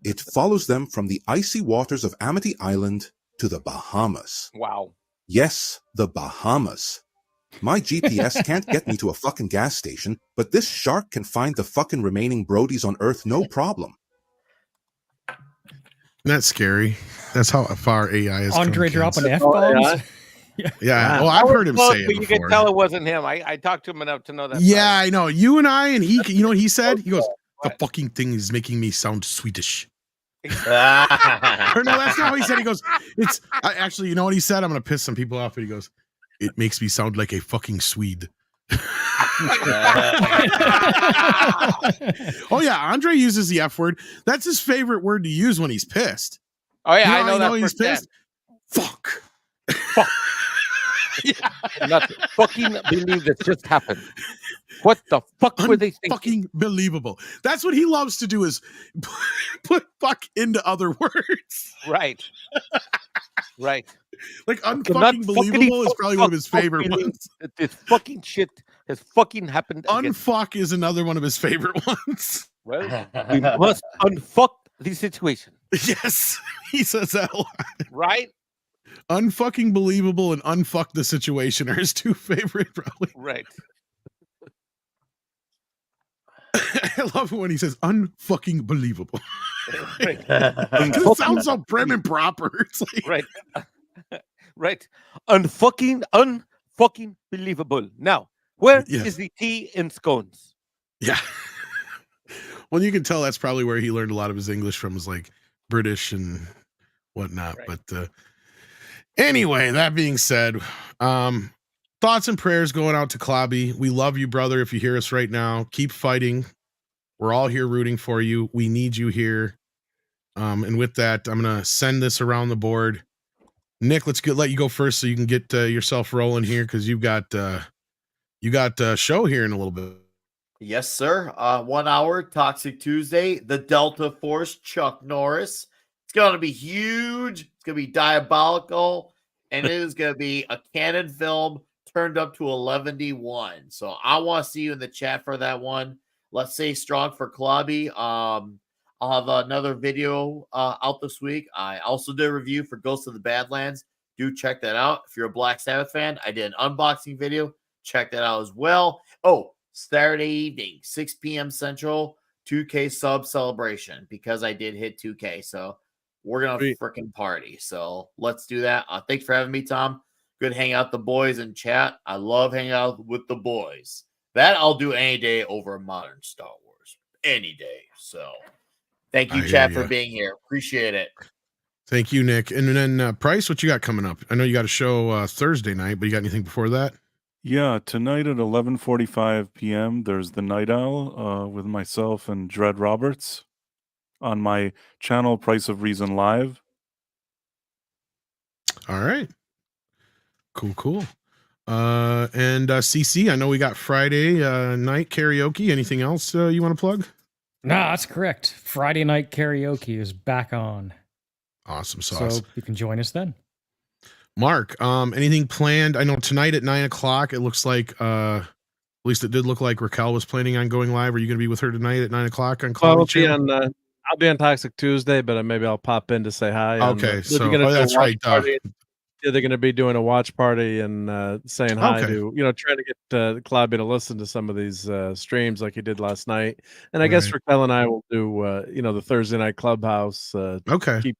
It follows them from the icy waters of Amity Island to the Bahamas. Wow. Yes, the Bahamas. My GPS can't get me to a fucking gas station, but this shark can find the fucking remaining Brodies on Earth no problem. Isn't that scary? That's how far AI is. Andre dropping F-bombs? Yeah. Well, I've heard him say it but you before. can tell it wasn't him. I talked to him enough to know that. Yeah, I know. You and I, and he, you know what he said? He goes, the fucking thing is making me sound Swedish. Or no, that's not how he said. He goes, actually, you know what he said? I'm going to piss some people off, but he goes, it makes me sound like a fucking Swede. Oh, yeah. Andre uses the F word. That's his favorite word to use when he's pissed. Oh, yeah. You I know that he's firsthand. pissed. Fuck. Fuck. Not fucking believe that just happened. What the fuck were they thinking? Fucking believable. That's what he loves to do is put fuck into other words. Right. Right. Like unfucking believable is probably one of his favorite ones. That this fucking shit has fucking happened again. Unfuck is another one of his favorite ones. Well, we must unfuck the situation. Yes, he says that a lot. Right? Unfucking believable and unfuck the situation are his two favorite, probably. Right. I love it when he says unfucking believable. Right. It sounds so prim and proper. It's like, Right. Right. Unfucking believable. Now, where is the tea in scones? Yeah. Well, you can tell that's probably where he learned a lot of his English from, is like British and whatnot. Right. But anyway, that being said, thoughts and prayers going out to Klobby. We love you, brother. If you hear us right now, keep fighting. We're all here rooting for you. We need you here. And with that, I'm going to send this around the board. Nick, let you go first so you can get yourself rolling here, because you got a show here in a little bit. Yes, sir. 1 hour Toxic Tuesday, the Delta Force, Chuck Norris. It's going to be huge. It's going to be diabolical, and it is going to be a canon film turned up to 11:1. So I want to see you in the chat for that one. Let's say strong for Klobby. I'll have another video out this week. I also did a review for Ghost of the Badlands. Do check that out. If you're a Black Sabbath fan, I did an unboxing video. Check that out as well. Oh, Saturday evening, 6 p.m. Central, 2K sub celebration, because I did hit 2K. So we're going to freaking party. So let's do that. Thanks for having me, Tom. Good hang out with the boys in chat. I love hanging out with the boys. That I'll do any day over modern Star Wars. Any day. So thank I you, hear Chad, for ya. being here. Appreciate it. Thank you, Nick. And then Price, what you got coming up? I know you got a show Thursday night, but you got anything before that? Yeah, tonight at 11:45 p.m. there's the Night Owl with myself and Dred Roberts on my channel Price of Reason Live. All right. Cool. And CC, I know we got Friday night karaoke. Anything else you want to plug? Nah, that's correct. Friday night karaoke is back on. Awesome sauce. So you can join us then. Mark, anything planned? I know tonight at 9:00, it looks like at least it did look like Raquel was planning on going live. Are you gonna be with her tonight at 9:00 on Well, Cloudy Channel? I'll be on Toxic Tuesday, but maybe I'll pop in to say hi. Okay, They're so gonna do a that's watch right. party. Yeah, they're going to be doing a watch party and saying hi Okay. to, trying to get Clobby to listen to some of these streams like he did last night. And I guess Right. Raquel and I will do, the Thursday night clubhouse, Okay. keep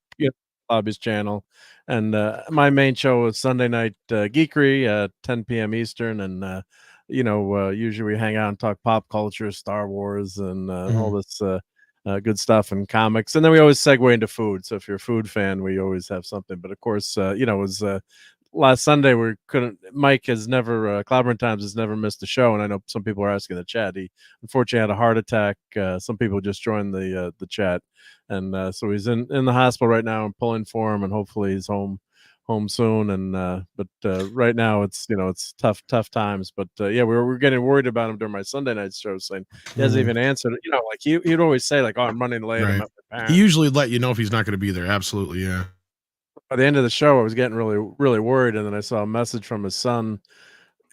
Clobby's channel. And my main show is Sunday night geekery at 10 p.m. Eastern. And, usually we hang out and talk pop culture, Star Wars, and all this good stuff and comics. And then we always segue into food. So if you're a food fan, we always have something. But of course, it was last Sunday we couldn't. Mike has never Clobbering Times has never missed a show, and I know some people are asking the chat. He unfortunately had a heart attack. Some people just joined the chat, and so he's in the hospital right now and pulling for him, and hopefully he's home soon. And but right now it's it's tough times. But yeah, we were getting worried about him during my Sunday night show, saying he hasn't even answered. Like he'd always say like, "Oh, I'm running late." I'm Right. at my parents. He usually let you know if he's not going to be there. Absolutely, yeah. By the end of the show, I was getting really worried, and then I saw a message from his son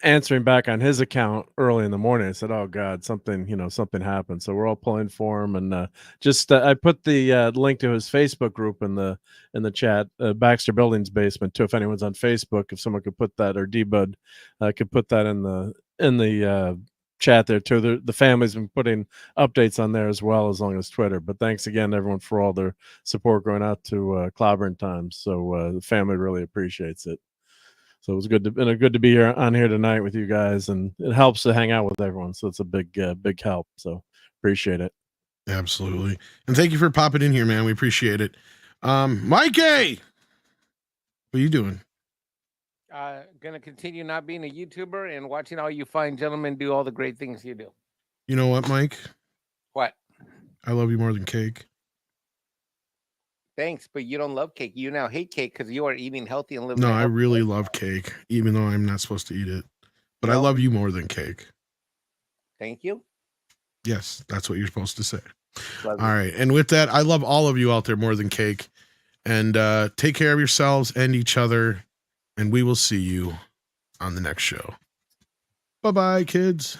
answering back on his account early in the morning. I said, "Oh God, something happened." So we're all pulling for him, and I put the link to his Facebook group in the chat, Baxter Buildings Basement too. If anyone's on Facebook, if someone could put that, or D-Bud could put that in the chat there too. The family's been putting updates on there as well, as long as Twitter. But thanks again, everyone, for all their support going out to Clobbering Times. So the family really appreciates it. So it was good to be here on here tonight with you guys, and it helps to hang out with everyone. So it's a big help. So appreciate it. Absolutely. And thank you for popping in here, man. We appreciate it. Mikey, what are you doing? Gonna continue not being a YouTuber and watching all you fine gentlemen do all the great things you do. You know what, Mike? What? I love you more than cake. Thanks, but you don't love cake. You now hate cake because you are eating healthy and living. No, I really love cake, even though I'm not supposed to eat it. But I love you more than cake. Thank you. Yes, that's what you're supposed to say. Love all you. right. And with that, I love all of you out there more than cake. And take care of yourselves and each other. And we will see you on the next show. Bye-bye, kids.